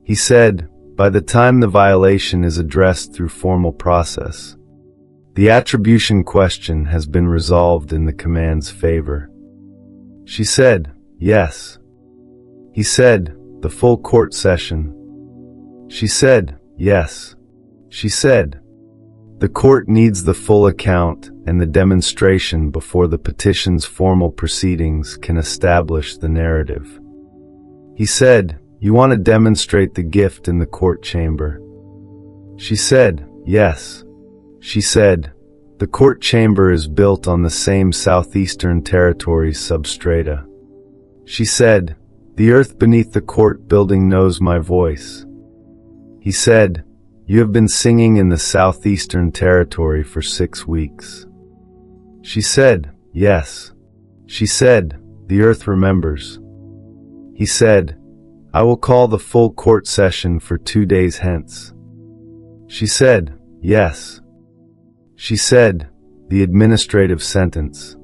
He said, "By the time the violation is addressed through formal process, the attribution question has been resolved in the command's favor." She said, "Yes." He said, "The full court session." She said, "Yes." She said, "The court needs the full account and the demonstration before the petition's formal proceedings can establish the narrative." He said, "You want to demonstrate the gift in the court chamber?" She said, "Yes." She said, "The court chamber is built on the same Southeastern Territories substrata." She said, "The earth beneath the court building knows my voice." He said, "You have been singing in the Southeastern Territory for 6 weeks." She said, "Yes." She said, "The earth remembers." He said, "I will call the full court session for 2 days hence." She said, "Yes." She said, "The administrative sentence."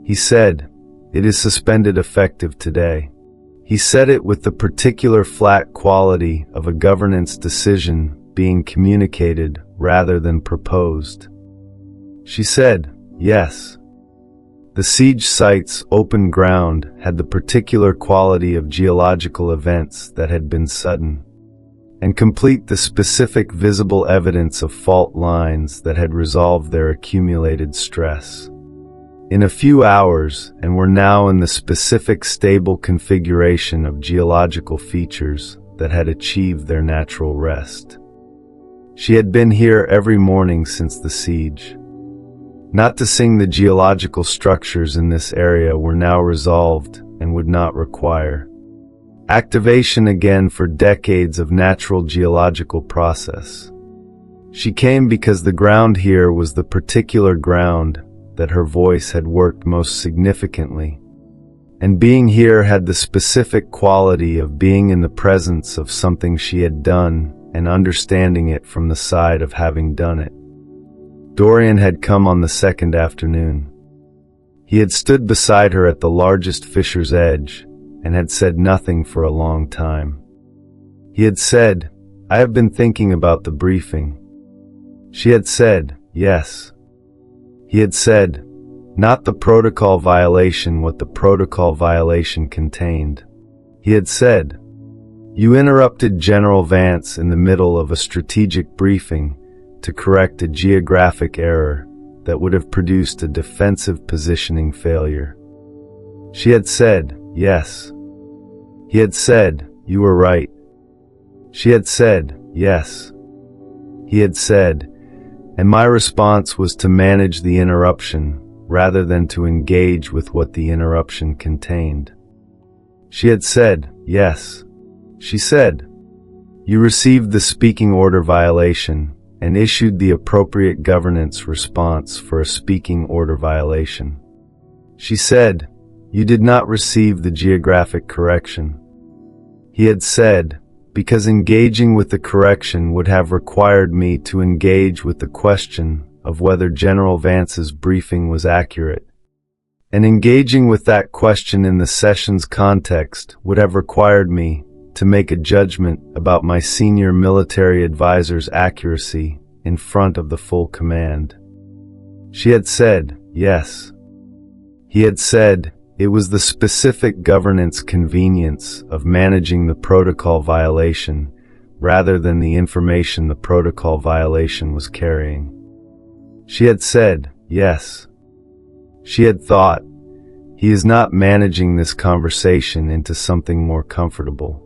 He said, "It is suspended effective today." He said it with the particular flat quality of a governance decision being communicated rather than proposed. She said, "Yes." The siege site's open ground had the particular quality of geological events that had been sudden, and complete the specific visible evidence of fault lines that had resolved their accumulated stress in a few hours and were now in the specific stable configuration of geological features that had achieved their natural rest. She had been here every morning since the siege. Not to sing, the geological structures in this area were now resolved and would not require activation again for decades of natural geological process. She came because the ground here was the particular ground that her voice had worked most significantly, and being here had the specific quality of being in the presence of something she had done and understanding it from the side of having done it. Dorian had come on the second afternoon. He had stood beside her at the largest fissure's edge and had said nothing for a long time. He had said, "I have been thinking about the briefing." She had said, "Yes." He had said, "Not the protocol violation, what the protocol violation contained." He had said, "You interrupted General Vance in the middle of a strategic briefing to correct a geographic error that would have produced a defensive positioning failure." She had said, "Yes." He had said, "You were right." She had said, "Yes." He had said, and my response was to manage the interruption rather than to engage with what the interruption contained. She had said, "Yes." She said, "You received the speaking order violation and issued the appropriate governance response for a speaking order violation." She said, "You did not receive the geographic correction." He had said, "Because engaging with the correction would have required me to engage with the question of whether General Vance's briefing was accurate. And engaging with that question in the session's context would have required me to make a judgment about my senior military advisor's accuracy in front of the full command." She had said, "Yes." He had said, "It was the specific governance convenience of managing the protocol violation rather than the information the protocol violation was carrying." She had said, "Yes." She had thought, "He is not managing this conversation into something more comfortable."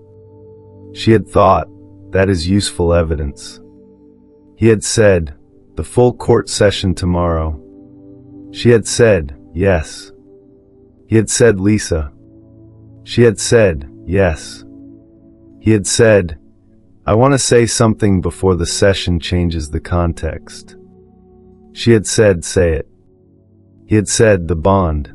She had thought, "That is useful evidence." He had said, "The full court session tomorrow." She had said, "Yes." He had said, "Lisa." She had said, "Yes." He had said, "I want to say something before the session changes the context." She had said, "Say it." He had said, "The bond."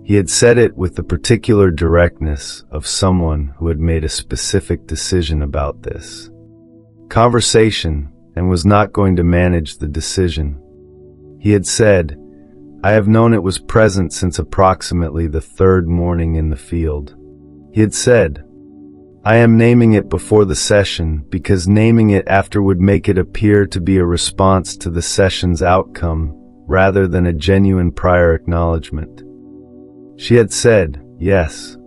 He had said it with the particular directness of someone who had made a specific decision about this conversation and was not going to manage the decision. He had said, "I have known it was present since approximately the third morning in the field." He had said, "I am naming it before the session because naming it after would make it appear to be a response to the session's outcome rather than a genuine prior acknowledgement." She had said, "Yes."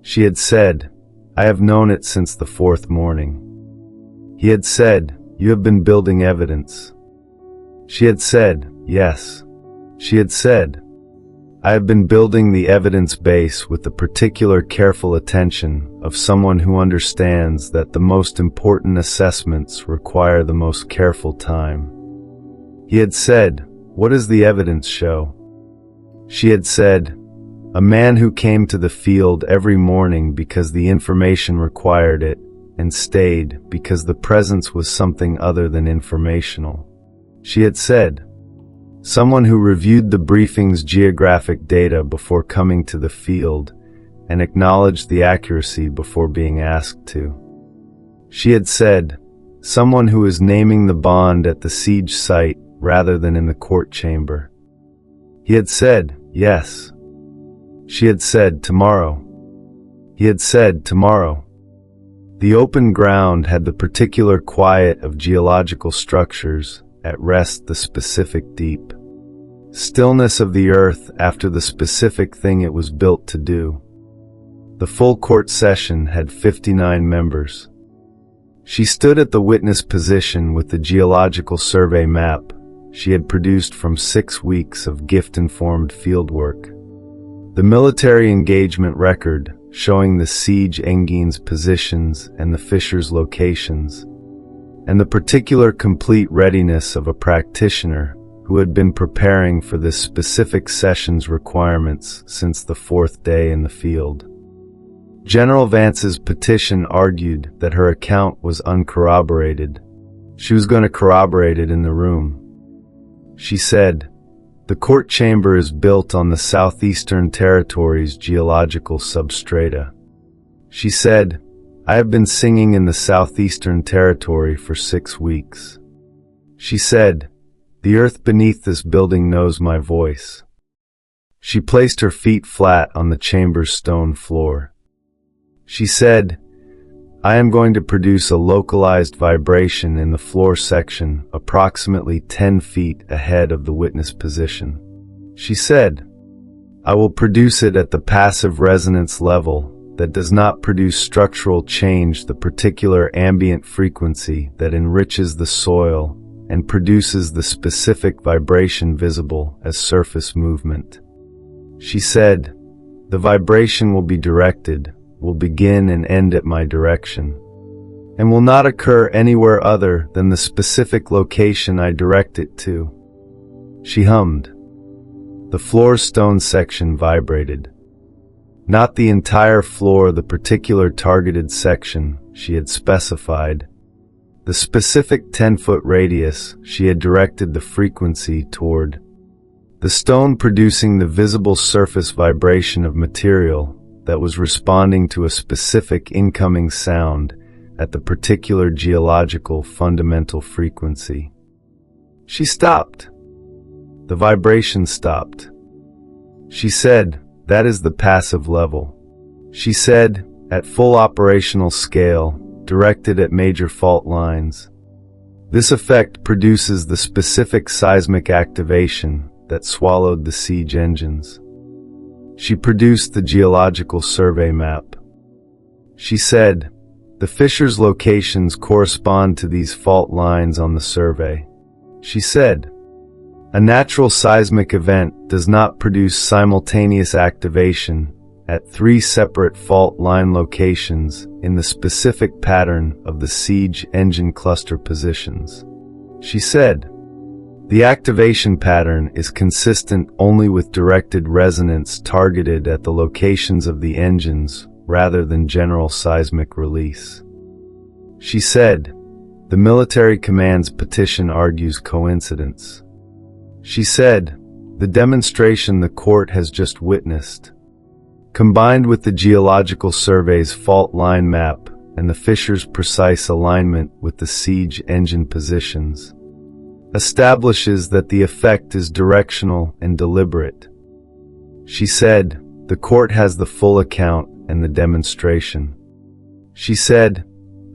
She had said, "I have known it since the fourth morning." He had said, "You have been building evidence." She had said, "Yes." She had said, "I have been building the evidence base with the particular careful attention of someone who understands that the most important assessments require the most careful time." He had said, "What does the evidence show?" She had said, "A man who came to the field every morning because the information required it and stayed because the presence was something other than informational." She had said, "Someone who reviewed the briefing's geographic data before coming to the field and acknowledged the accuracy before being asked to." She had said, "Someone who is naming the bond at the siege site rather than in the court chamber." He had said, "Yes." She had said, "Tomorrow." He had said, "Tomorrow." The open ground had the particular quiet of geological structures, at rest the specific deep stillness of the earth after the specific thing it was built to do. The full court session had 59 members. She stood at the witness position with the geological survey map she had produced from 6 weeks of gift-informed fieldwork, the military engagement record showing the siege engine's positions and the fissures' locations, and the particular complete readiness of a practitioner who had been preparing for this specific session's requirements since the 4th day in the field. General Vance's petition argued that her account was uncorroborated. She was going to corroborate it in the room. She said, "The court chamber is built on the Southeastern Territory's geological substrata." She said, "I have been singing in the Southeastern Territory for 6 weeks." She said, "The earth beneath this building knows my voice." She placed her feet flat on the chamber's stone floor. She said, I am going to produce a localized vibration in the floor section approximately 10 feet ahead of the witness position. She said, I will produce it at the passive resonance level that does not produce structural change, the particular ambient frequency that enriches the soil and produces the specific vibration visible as surface movement. She said, the vibration will be directed, will begin and end at my direction, and will not occur anywhere other than the specific location I direct it to. She hummed. The floor stone section vibrated. Not the entire floor, the particular targeted section she had specified. The specific 10-foot radius she had directed the frequency toward. The stone producing the visible surface vibration of material that was responding to a specific incoming sound at the particular geological fundamental frequency. She stopped. The vibration stopped. She said, that is the passive level. She said, at full operational scale, directed at major fault lines. This effect produces the specific seismic activation that swallowed the siege engines. She produced the geological survey map. She said, the fissures' locations correspond to these fault lines on the survey. She said, a natural seismic event does not produce simultaneous activation at 3 separate fault line locations in the specific pattern of the siege engine cluster positions. She said, the activation pattern is consistent only with directed resonance targeted at the locations of the engines rather than general seismic release. She said, the military command's petition argues coincidence. She said, the demonstration the court has just witnessed, combined with the geological survey's fault line map and the fissures' precise alignment with the siege engine positions, establishes that the effect is directional and deliberate. She said, the court has the full account and the demonstration. She said,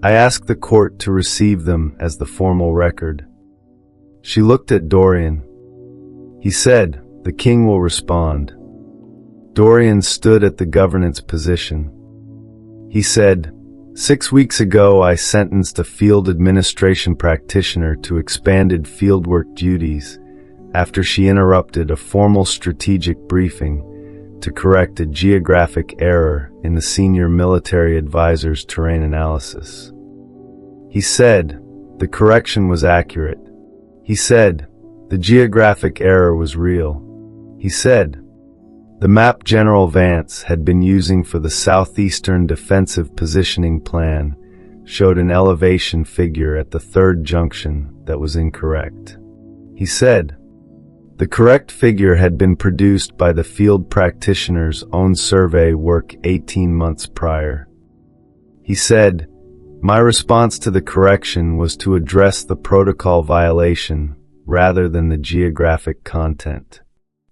I ask the court to receive them as the formal record. She looked at Dorian. He said, the king will respond. Dorian stood at the governance position. He said, 6 weeks ago I sentenced a field administration practitioner to expanded fieldwork duties after she interrupted a formal strategic briefing to correct a geographic error in the senior military advisor's terrain analysis. He said, the correction was accurate. He said, the geographic error was real. He said, the map General Vance had been using for the southeastern defensive positioning plan showed an elevation figure at the 3rd junction that was incorrect. He said, the correct figure had been produced by the field practitioner's own survey work 18 months prior. He said, my response to the correction was to address the protocol violation rather than the geographic content.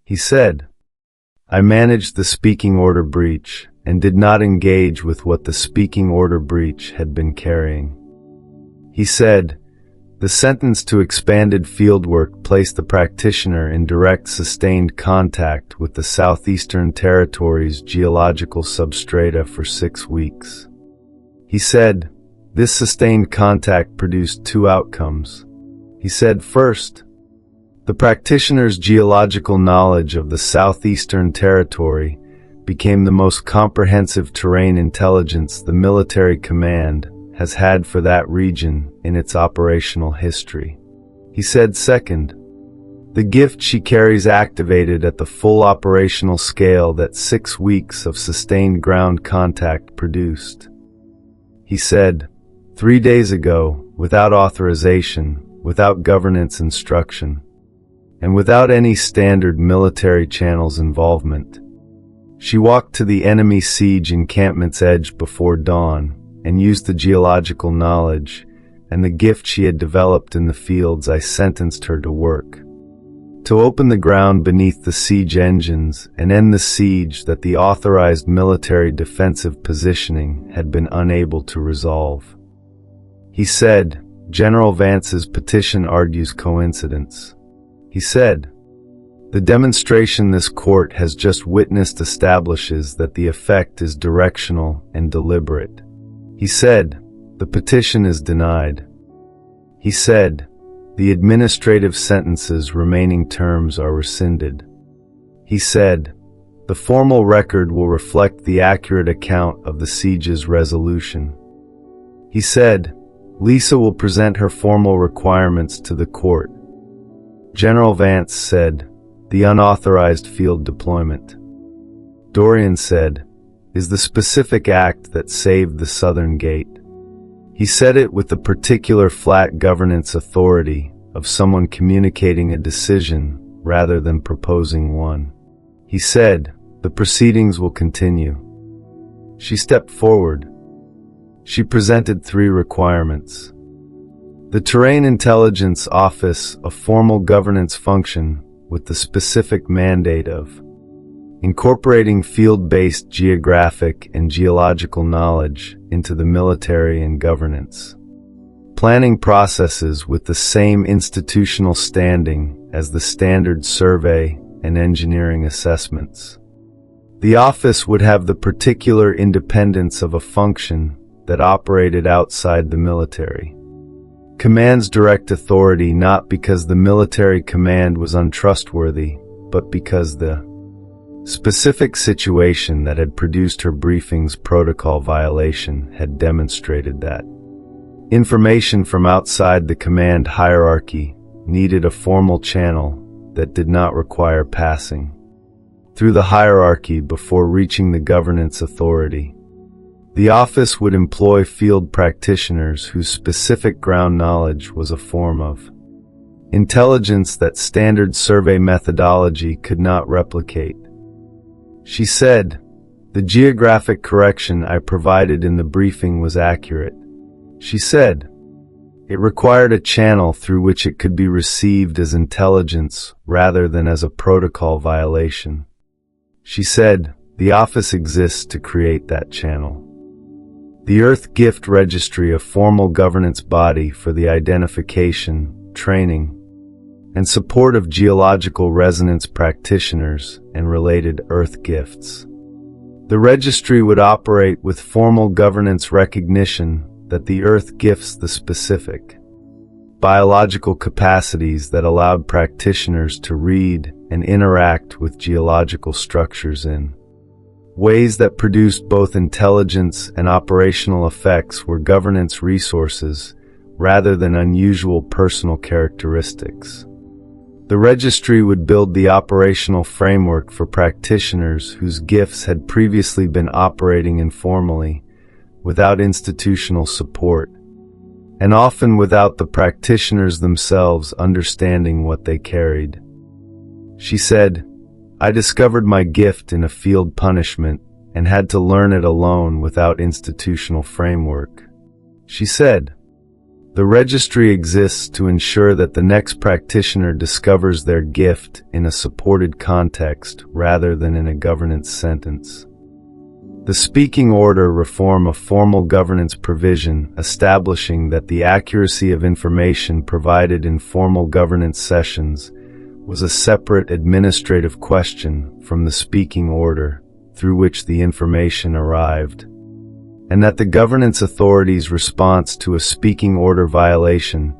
He said, I managed the speaking order breach and did not engage with what the speaking order breach had been carrying. He said, the sentence to expanded fieldwork placed the practitioner in direct sustained contact with the Southeastern Territories' geological substrata for 6 weeks. He said, this sustained contact produced 2 outcomes. He said, first, the practitioner's geological knowledge of the Southeastern Territory became the most comprehensive terrain intelligence the military command has had for that region in its operational history. He said, second, the gift she carries activated at the full operational scale that 6 weeks of sustained ground contact produced. He said, 3 days ago, without authorization, without governance instruction, and without any standard military channels involvement, she walked to the enemy siege encampment's edge before dawn and used the geological knowledge and the gift she had developed in the fields I sentenced her to work. to open the ground beneath the siege engines and end the siege that the authorized military defensive positioning had been unable to resolve. He said, General Vance's petition argues coincidence. He said, the demonstration this court has just witnessed establishes that the effect is directional and deliberate. He said, the petition is denied. He said, the administrative sentence's remaining terms are rescinded. He said, the formal record will reflect the accurate account of the siege's resolution. He said, Lisa will present her formal requirements to the court. General Vance said, the unauthorized field deployment. Dorian said, is the specific act that saved the Southern Gate. He said it with the particular flat governance authority of someone communicating a decision rather than proposing one. He said, the proceedings will continue. She stepped forward. She presented 3 requirements. The Terrain Intelligence Office, a formal governance function with the specific mandate of incorporating field-based geographic and geological knowledge into the military and governance. Planning processes with the same institutional standing as the standard survey and engineering assessments. The office would have the particular independence of a function that operated outside the military. Commands direct authority not because the military command was untrustworthy, but because the specific situation that had produced her briefing's protocol violation had demonstrated that information from outside the command hierarchy needed a formal channel that did not require passing through the hierarchy before reaching the governance authority. The office would employ field practitioners whose specific ground knowledge was a form of intelligence that standard survey methodology could not replicate. She said, the geographic correction I provided in the briefing was accurate. She said, it required a channel through which it could be received as intelligence rather than as a protocol violation. She said, the office exists to create that channel. The Earth Gift Registry, a formal governance body for the identification, training, and support of geological resonance practitioners and related Earth gifts. The registry would operate with formal governance recognition that the Earth gifts the specific biological capacities that allowed practitioners to read and interact with geological structures in ways that produced both intelligence and operational effects were governance resources rather than unusual personal characteristics. The registry would build the operational framework for practitioners whose gifts had previously been operating informally, without institutional support, and often without the practitioners themselves understanding what they carried. She said, I discovered my gift in a field punishment and had to learn it alone without institutional framework. She said, the registry exists to ensure that the next practitioner discovers their gift in a supported context rather than in a governance sentence. The speaking order reform a formal governance provision establishing that the accuracy of information provided in formal governance sessions was a separate administrative question from the speaking order through which the information arrived, and that the governance authority's response to a speaking order violation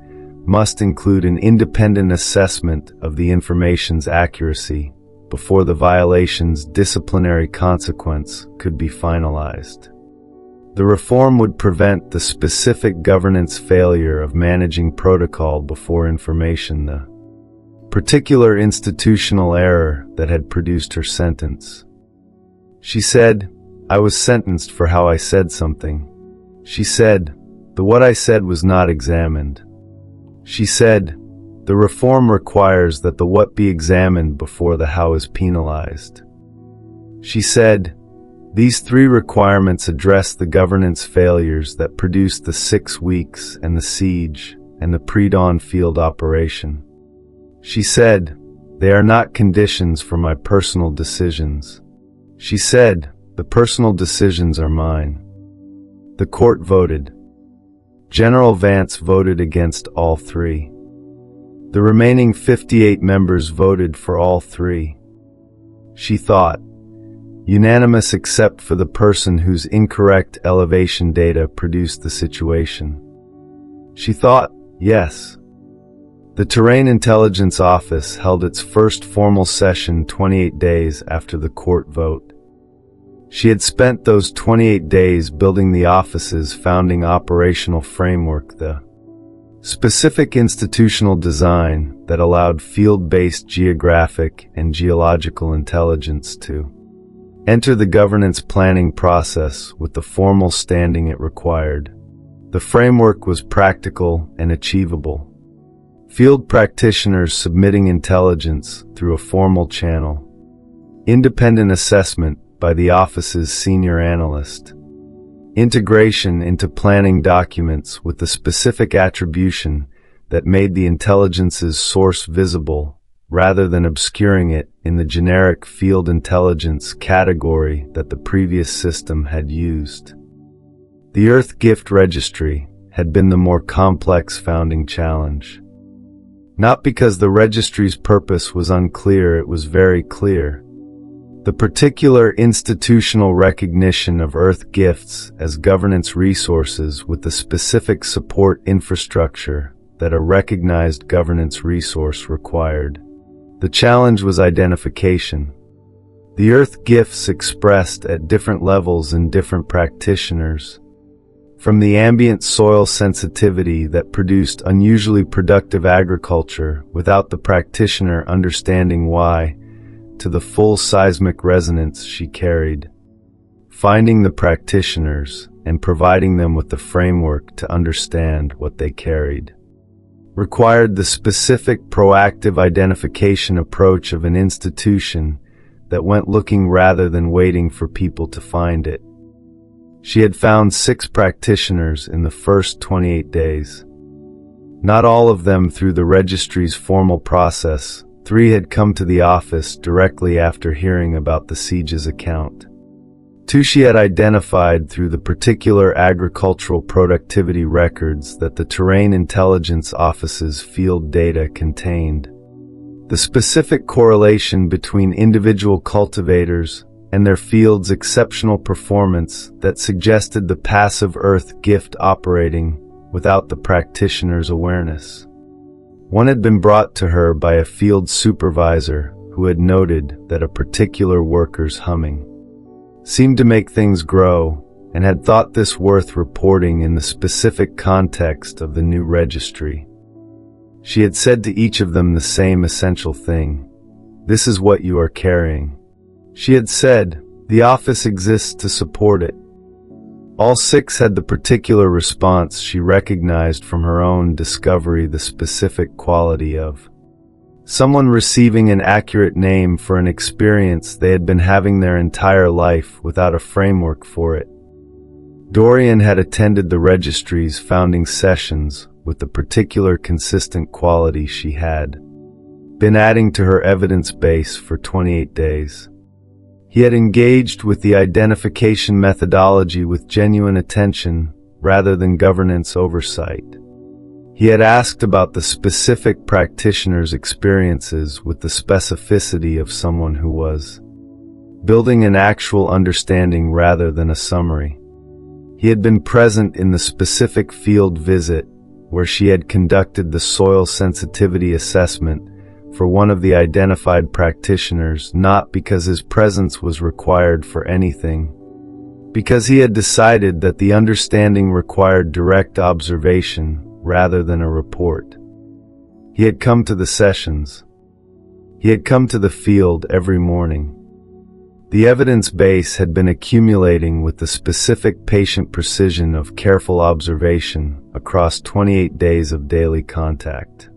must include an independent assessment of the information's accuracy before the violation's disciplinary consequence could be finalized. The reform would prevent the specific governance failure of managing protocol before information, the particular institutional error that had produced her sentence. She said, I was sentenced for how I said something. She said, the what I said was not examined. She said, the reform requires that the what be examined before the how is penalized. She said, these 3 requirements address the governance failures that produced the 6 weeks and the siege and the pre-dawn field operation. She said, They are not conditions for my personal decisions. She said, the personal decisions are mine. The court voted. General Vance voted against all three. The remaining 58 members voted for all three. She thought, unanimous except for the person whose incorrect elevation data produced the situation. She thought, yes. The Terrain Intelligence Office held its first formal session 28 days after the court vote. She had spent those 28 days building the office's founding operational framework, the specific institutional design that allowed field-based geographic and geological intelligence to enter the governance planning process with the formal standing it required. The framework was practical and achievable. Field practitioners submitting intelligence through a formal channel. Independent assessment by the office's senior analyst. Integration into planning documents with the specific attribution that made the intelligence's source visible rather than obscuring it in the generic field intelligence category that the previous system had used. The Earth Gift Registry had been the more complex founding challenge. Not because the registry's purpose was unclear, it was very clear. The particular institutional recognition of Earth gifts as governance resources with the specific support infrastructure that a recognized governance resource required. The challenge was identification. The Earth gifts expressed at different levels in different practitioners. From the ambient soil sensitivity that produced unusually productive agriculture without the practitioner understanding why, to the full seismic resonance she carried. Finding the practitioners and providing them with the framework to understand what they carried required the specific proactive identification approach of an institution that went looking rather than waiting for people to find it. She had found 6 practitioners in the first 28 days. Not all of them through the registry's formal process. 3 had come to the office directly after hearing about the siege's account. 2 she had identified through the particular agricultural productivity records that the Terrain Intelligence Office's field data contained. The specific correlation between individual cultivators and their field's exceptional performance that suggested the passive Earth gift operating without the practitioner's awareness. One had been brought to her by a field supervisor who had noted that a particular worker's humming seemed to make things grow and had thought this worth reporting in the specific context of the new registry. She had said to each of them the same essential thing. This is what you are carrying. She had said, the office exists to support it. All 6 had the particular response she recognized from her own discovery, the specific quality of someone receiving an accurate name for an experience they had been having their entire life without a framework for it. Dorian had attended the registry's founding sessions with the particular consistent quality she had been adding to her evidence base for 28 days. He had engaged with the identification methodology with genuine attention rather than governance oversight. He had asked about the specific practitioner's experiences with the specificity of someone who was building an actual understanding rather than a summary. He had been present in the specific field visit where she had conducted the soil sensitivity assessment for one of the identified practitioners, not because his presence was required for anything, because he had decided that the understanding required direct observation rather than a report. He had come to the sessions. He had come to the field every morning. The evidence base had been accumulating with the specific patient precision of careful observation across 28 days of daily contact.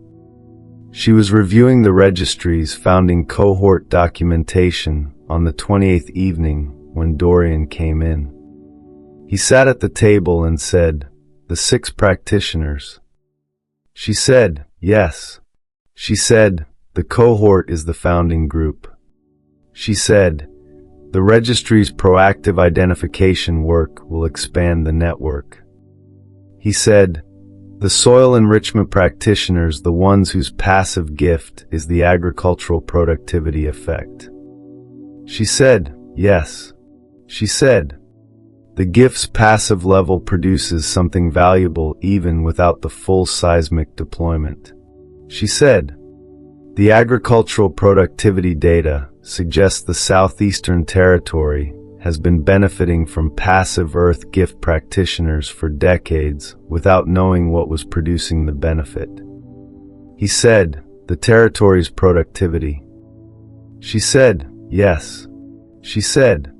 She was reviewing the registry's founding cohort documentation on the 28th evening when Dorian came in. He sat at the table and said, "The 6 practitioners." She said, "Yes." She said, The cohort is the founding group. She said, the registry's proactive identification work will expand the network. He said, the soil enrichment practitioners, the ones whose passive gift is the agricultural productivity effect. She said, yes. She said, the gift's passive level produces something valuable even without the full seismic deployment. She said, the agricultural productivity data suggests the Southeastern Territory has been benefiting from passive earth gift practitioners for decades without knowing what was producing the benefit. He said, the territory's productivity. She said, yes. She said,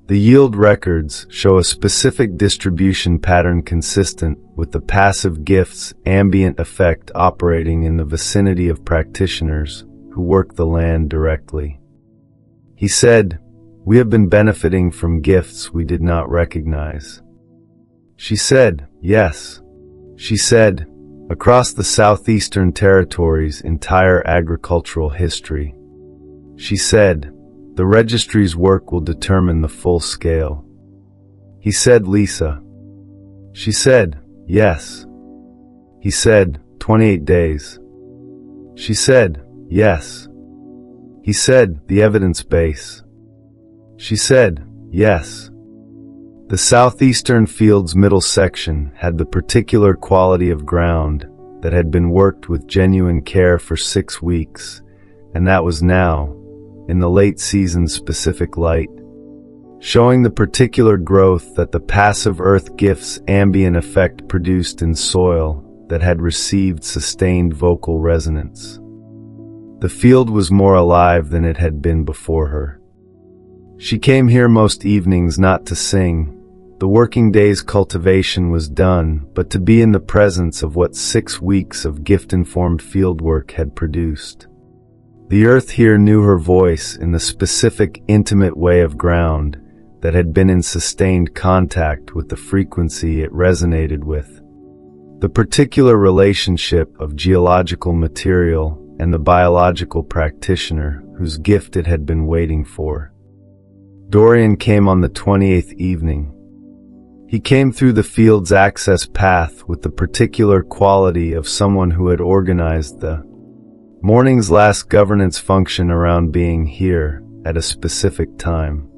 the yield records show a specific distribution pattern consistent with the passive gift's ambient effect operating in the vicinity of practitioners who work the land directly. He said, we have been benefiting from gifts we did not recognize. She said, yes. She said, across the Southeastern Territory's entire agricultural history. She said, the registry's work will determine the full scale. He said, Lisa. She said, yes. He said, 28 days. She said, yes. He said, the evidence base. She said, yes. The Southeastern Field's middle section had the particular quality of ground that had been worked with genuine care for 6 weeks, and that was now, in the late season specific light, showing the particular growth that the passive earth gift's ambient effect produced in soil that had received sustained vocal resonance. The field was more alive than it had been before her. She came here most evenings not to sing. The working day's cultivation was done, but to be in the presence of what 6 weeks of gift-informed fieldwork had produced. The earth here knew her voice in the specific, intimate way of ground that had been in sustained contact with the frequency it resonated with. The particular relationship of geological material and the biological practitioner whose gift it had been waiting for. Dorian came on the 28th evening. He came through the field's access path with the particular quality of someone who had organized the morning's last governance function around being here at a specific time.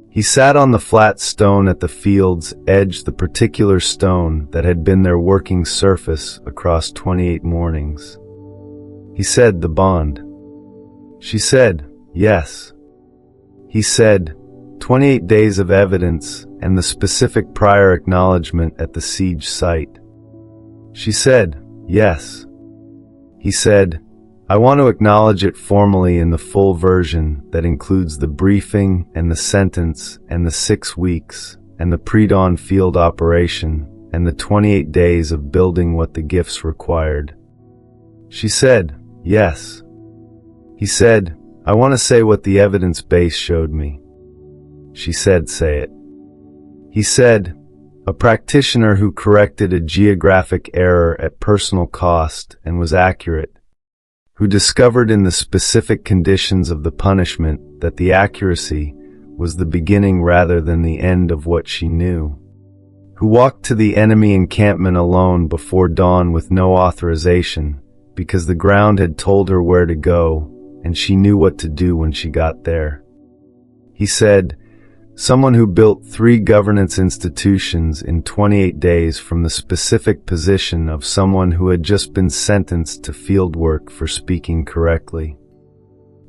He sat on the flat stone at the field's edge, the particular stone that had been their working surface across 28 mornings. He said, the bond. She said, yes. He said, 28 days of evidence and the specific prior acknowledgement at the siege site. She said, yes. He said, I want to acknowledge it formally in the full version that includes the briefing and the sentence and the 6 weeks and the pre-dawn field operation and the 28 days of building what the gifts required. She said, yes. He said, I want to say what the evidence base showed me. She said, say it. He said, a practitioner who corrected a geographic error at personal cost and was accurate, who discovered in the specific conditions of the punishment that the accuracy was the beginning rather than the end of what she knew, who walked to the enemy encampment alone before dawn with no authorization because the ground had told her where to go and she knew what to do when she got there. He said, someone who built 3 governance institutions in 28 days from the specific position of someone who had just been sentenced to field work for speaking correctly.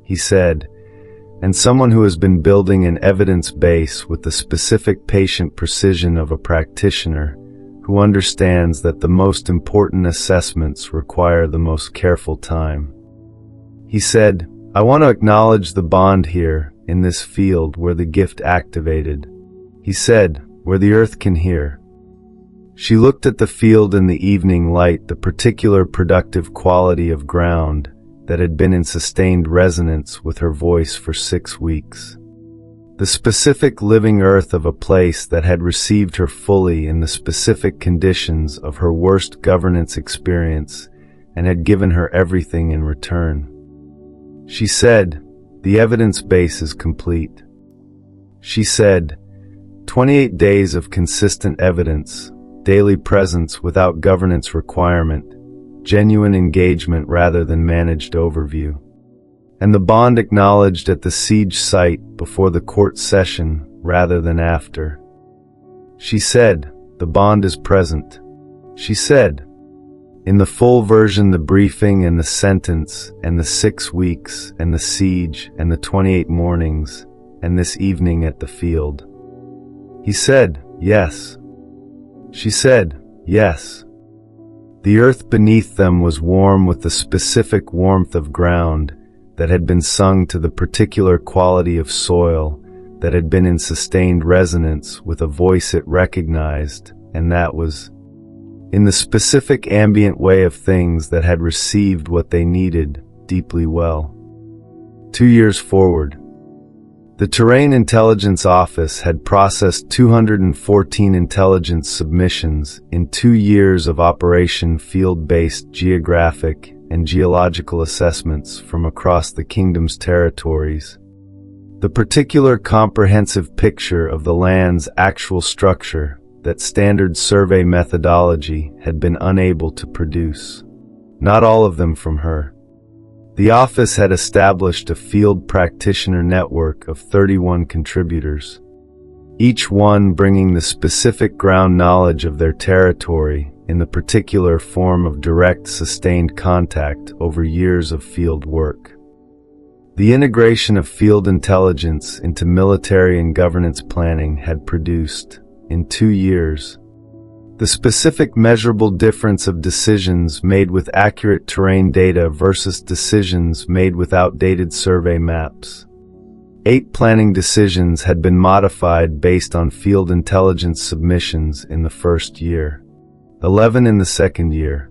He said, and someone who has been building an evidence base with the specific patient precision of a practitioner who understands that the most important assessments require the most careful time. He said, I want to acknowledge the bond here in this field where the gift activated. He said, where the earth can hear. She looked at the field in the evening light, the particular productive quality of ground that had been in sustained resonance with her voice for 6 weeks. The specific living earth of a place that had received her fully in the specific conditions of her worst governance experience and had given her everything in return. She said, "The evidence base is complete." She said, 28 days of consistent evidence, daily presence without governance requirement, genuine engagement rather than managed overview. And the bond acknowledged at the siege site before the court session rather than after. She said, "The bond is present." She said, "In the full version, the briefing and the sentence and the 6 weeks and the siege and the 28 mornings and this evening at the field." He said, "Yes." She said, "Yes." The earth beneath them was warm with the specific warmth of ground that had been sung to the particular quality of soil that had been in sustained resonance with a voice it recognized, and that was in the specific ambient way of things that had received what they needed deeply well. 2 years forward, the Terrain Intelligence Office had processed 214 intelligence submissions in 2 years of operation field-based geographic and geological assessments from across the kingdom's territories. The particular comprehensive picture of the land's actual structure that standard survey methodology had been unable to produce. Not all of them from her. The office had established a field practitioner network of 31 contributors, each one bringing the specific ground knowledge of their territory in the particular form of direct sustained contact over years of field work. The integration of field intelligence into military and governance planning had produced, in 2 years, the specific measurable difference of decisions made with accurate terrain data versus decisions made with outdated survey maps. 8 planning decisions had been modified based on field intelligence submissions in the first year, 11 in the second year.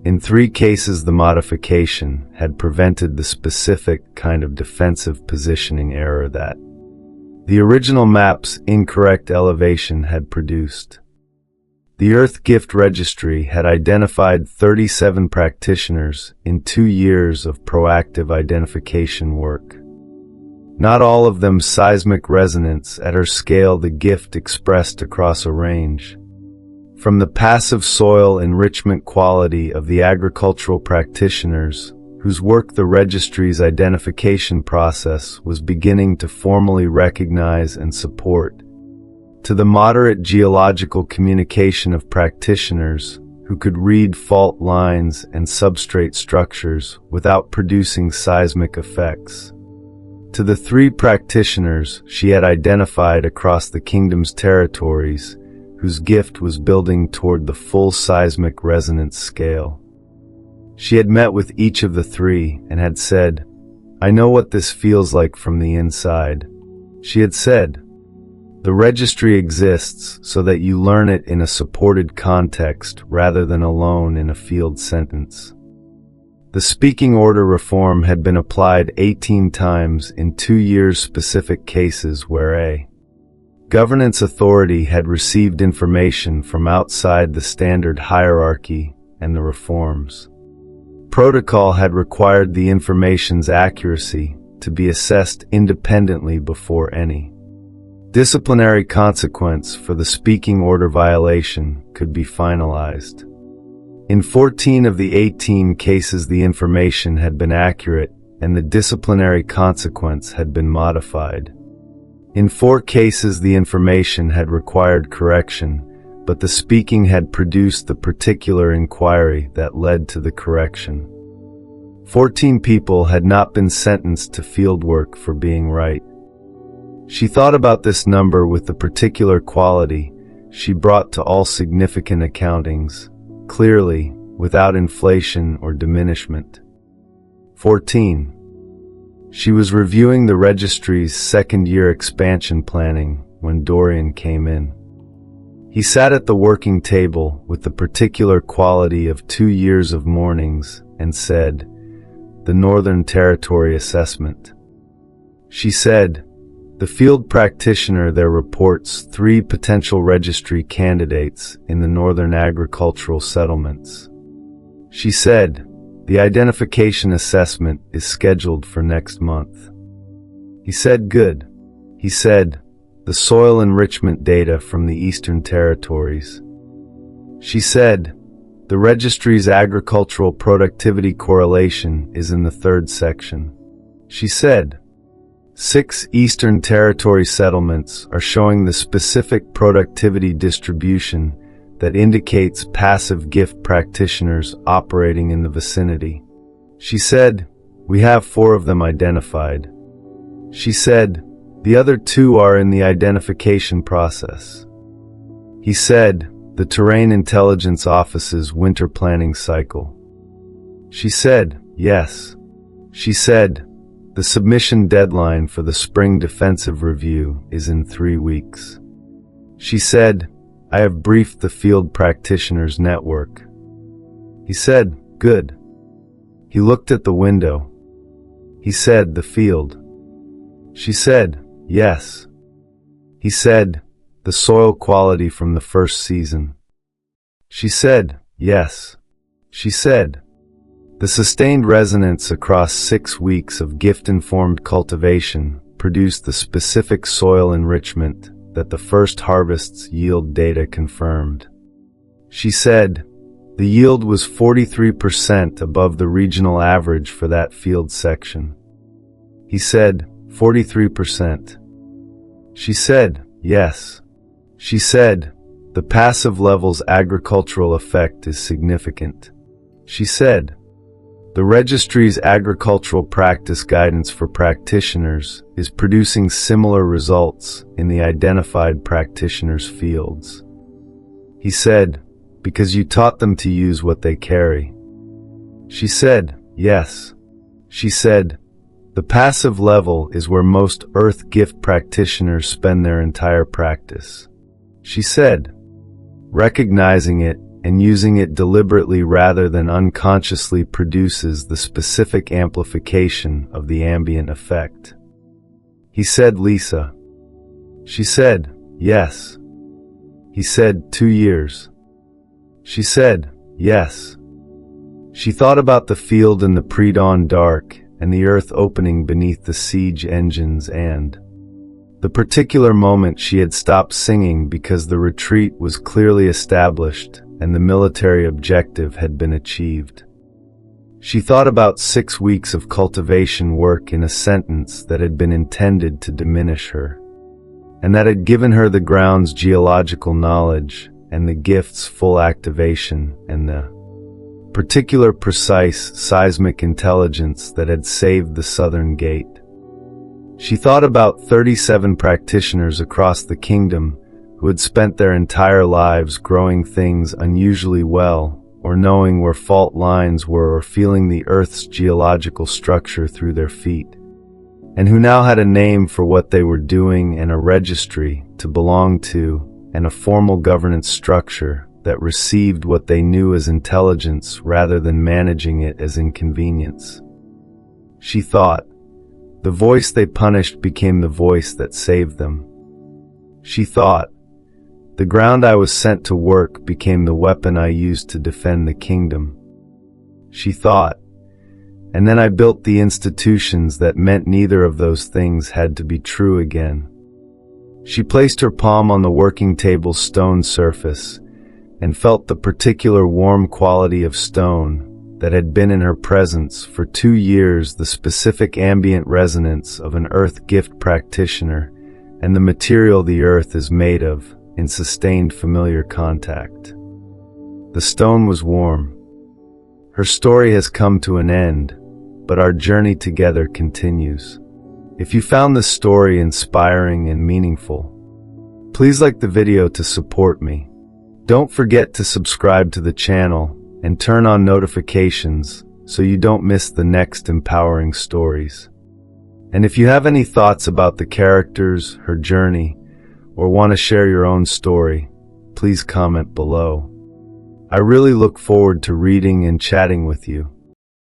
In 3 cases, the modification had prevented the specific kind of defensive positioning error that the original map's incorrect elevation had produced. The Earth Gift Registry had identified 37 practitioners in 2 years of proactive identification work. Not all of them seismic resonance at her scale the gift expressed across a range. From the passive soil enrichment quality of the agricultural practitioners, whose work the registry's identification process was beginning to formally recognize and support, to the moderate geological communication of practitioners who could read fault lines and substrate structures without producing seismic effects, to the 3 practitioners she had identified across the kingdom's territories whose gift was building toward the full seismic resonance scale. She had met with each of the 3 and had said, "I know what this feels like from the inside." She had said, "The registry exists so that you learn it in a supported context rather than alone in a field sentence." The speaking order reform had been applied 18 times in 2 years, specific cases where a governance authority had received information from outside the standard hierarchy, and the reforms protocol had required the information's accuracy to be assessed independently before any disciplinary consequence for the speaking order violation could be finalized. In 14 of the 18 cases, the information had been accurate and the disciplinary consequence had been modified. In 4 cases, the information had required correction, but the speaking had produced the particular inquiry that led to the correction. 14 people had not been sentenced to fieldwork for being right. She thought about this number with the particular quality she brought to all significant accountings, clearly, without inflation or diminishment. 14. She was reviewing the registry's second-year expansion planning when Dorian came in. He sat at the working table with the particular quality of 2 years of mornings and said, "The Northern Territory Assessment." She said, "The field practitioner there reports 3 potential registry candidates in the northern agricultural settlements." She said, The identification assessment is scheduled for next month. He said, good. He said, the soil enrichment data from the Eastern Territories. She said, the registry's agricultural productivity correlation is in the third section. She said, 6 Eastern Territory settlements are showing the specific productivity distribution that indicates passive gift practitioners operating in the vicinity. She said, we have 4 of them identified. She said, the other 2 are in the identification process. He said, the Terrain Intelligence Office's winter planning cycle. She said, yes. She said, the submission deadline for the spring defensive review is in 3 weeks. She said, I have briefed the field practitioners network. He said, good. He looked at the window. He said, the field. She said, yes. He said, the soil quality from the first season. She said, yes. She said, the sustained resonance across 6 weeks of gift-informed cultivation produced the specific soil enrichment that the first harvest's yield data confirmed. She said, the yield was 43% above the regional average for that field section. He said, 43%. She said, yes. She said, the passive level's agricultural effect is significant. She said, the registry's agricultural practice guidance for practitioners is producing similar results in the identified practitioners' fields. He said, because you taught them to use what they carry. She said, yes. She said, the passive level is where most earth gift practitioners spend their entire practice. She said, recognizing it and using it deliberately rather than unconsciously produces the specific amplification of the ambient effect. He said, Lisa. She said, yes. He said, 2 years. She said, yes. She thought about the field in the pre-dawn dark and the earth opening beneath the siege engines and the particular moment she had stopped singing because the retreat was clearly established and the military objective had been achieved. She thought about 6 weeks of cultivation work in a sentence that had been intended to diminish her, and that had given her the ground's geological knowledge and the gift's full activation and the particular precise seismic intelligence that had saved the southern gate. She thought about 37 practitioners across the kingdom who had spent their entire lives growing things unusually well, or knowing where fault lines were, or feeling the Earth's geological structure through their feet, and who now had a name for what they were doing and a registry to belong to and a formal governance structure that received what they knew as intelligence rather than managing it as inconvenience. She thought, the voice they punished became the voice that saved them. She thought, the ground I was sent to work became the weapon I used to defend the kingdom. She thought, and then I built the institutions that meant neither of those things had to be true again. She placed her palm on the working table's stone surface and felt the particular warm quality of stone that had been in her presence for 2 years, the specific ambient resonance of an earth gift practitioner, and the material the earth is made of in sustained familiar contact. The stone was warm. Her story has come to an end, but our journey together continues. If you found this story inspiring and meaningful, please like the video to support me. Don't forget to subscribe to the channel and turn on notifications so you don't miss the next empowering stories. And if you have any thoughts about the characters, her journey, or want to share your own story, please comment below. I really look forward to reading and chatting with you.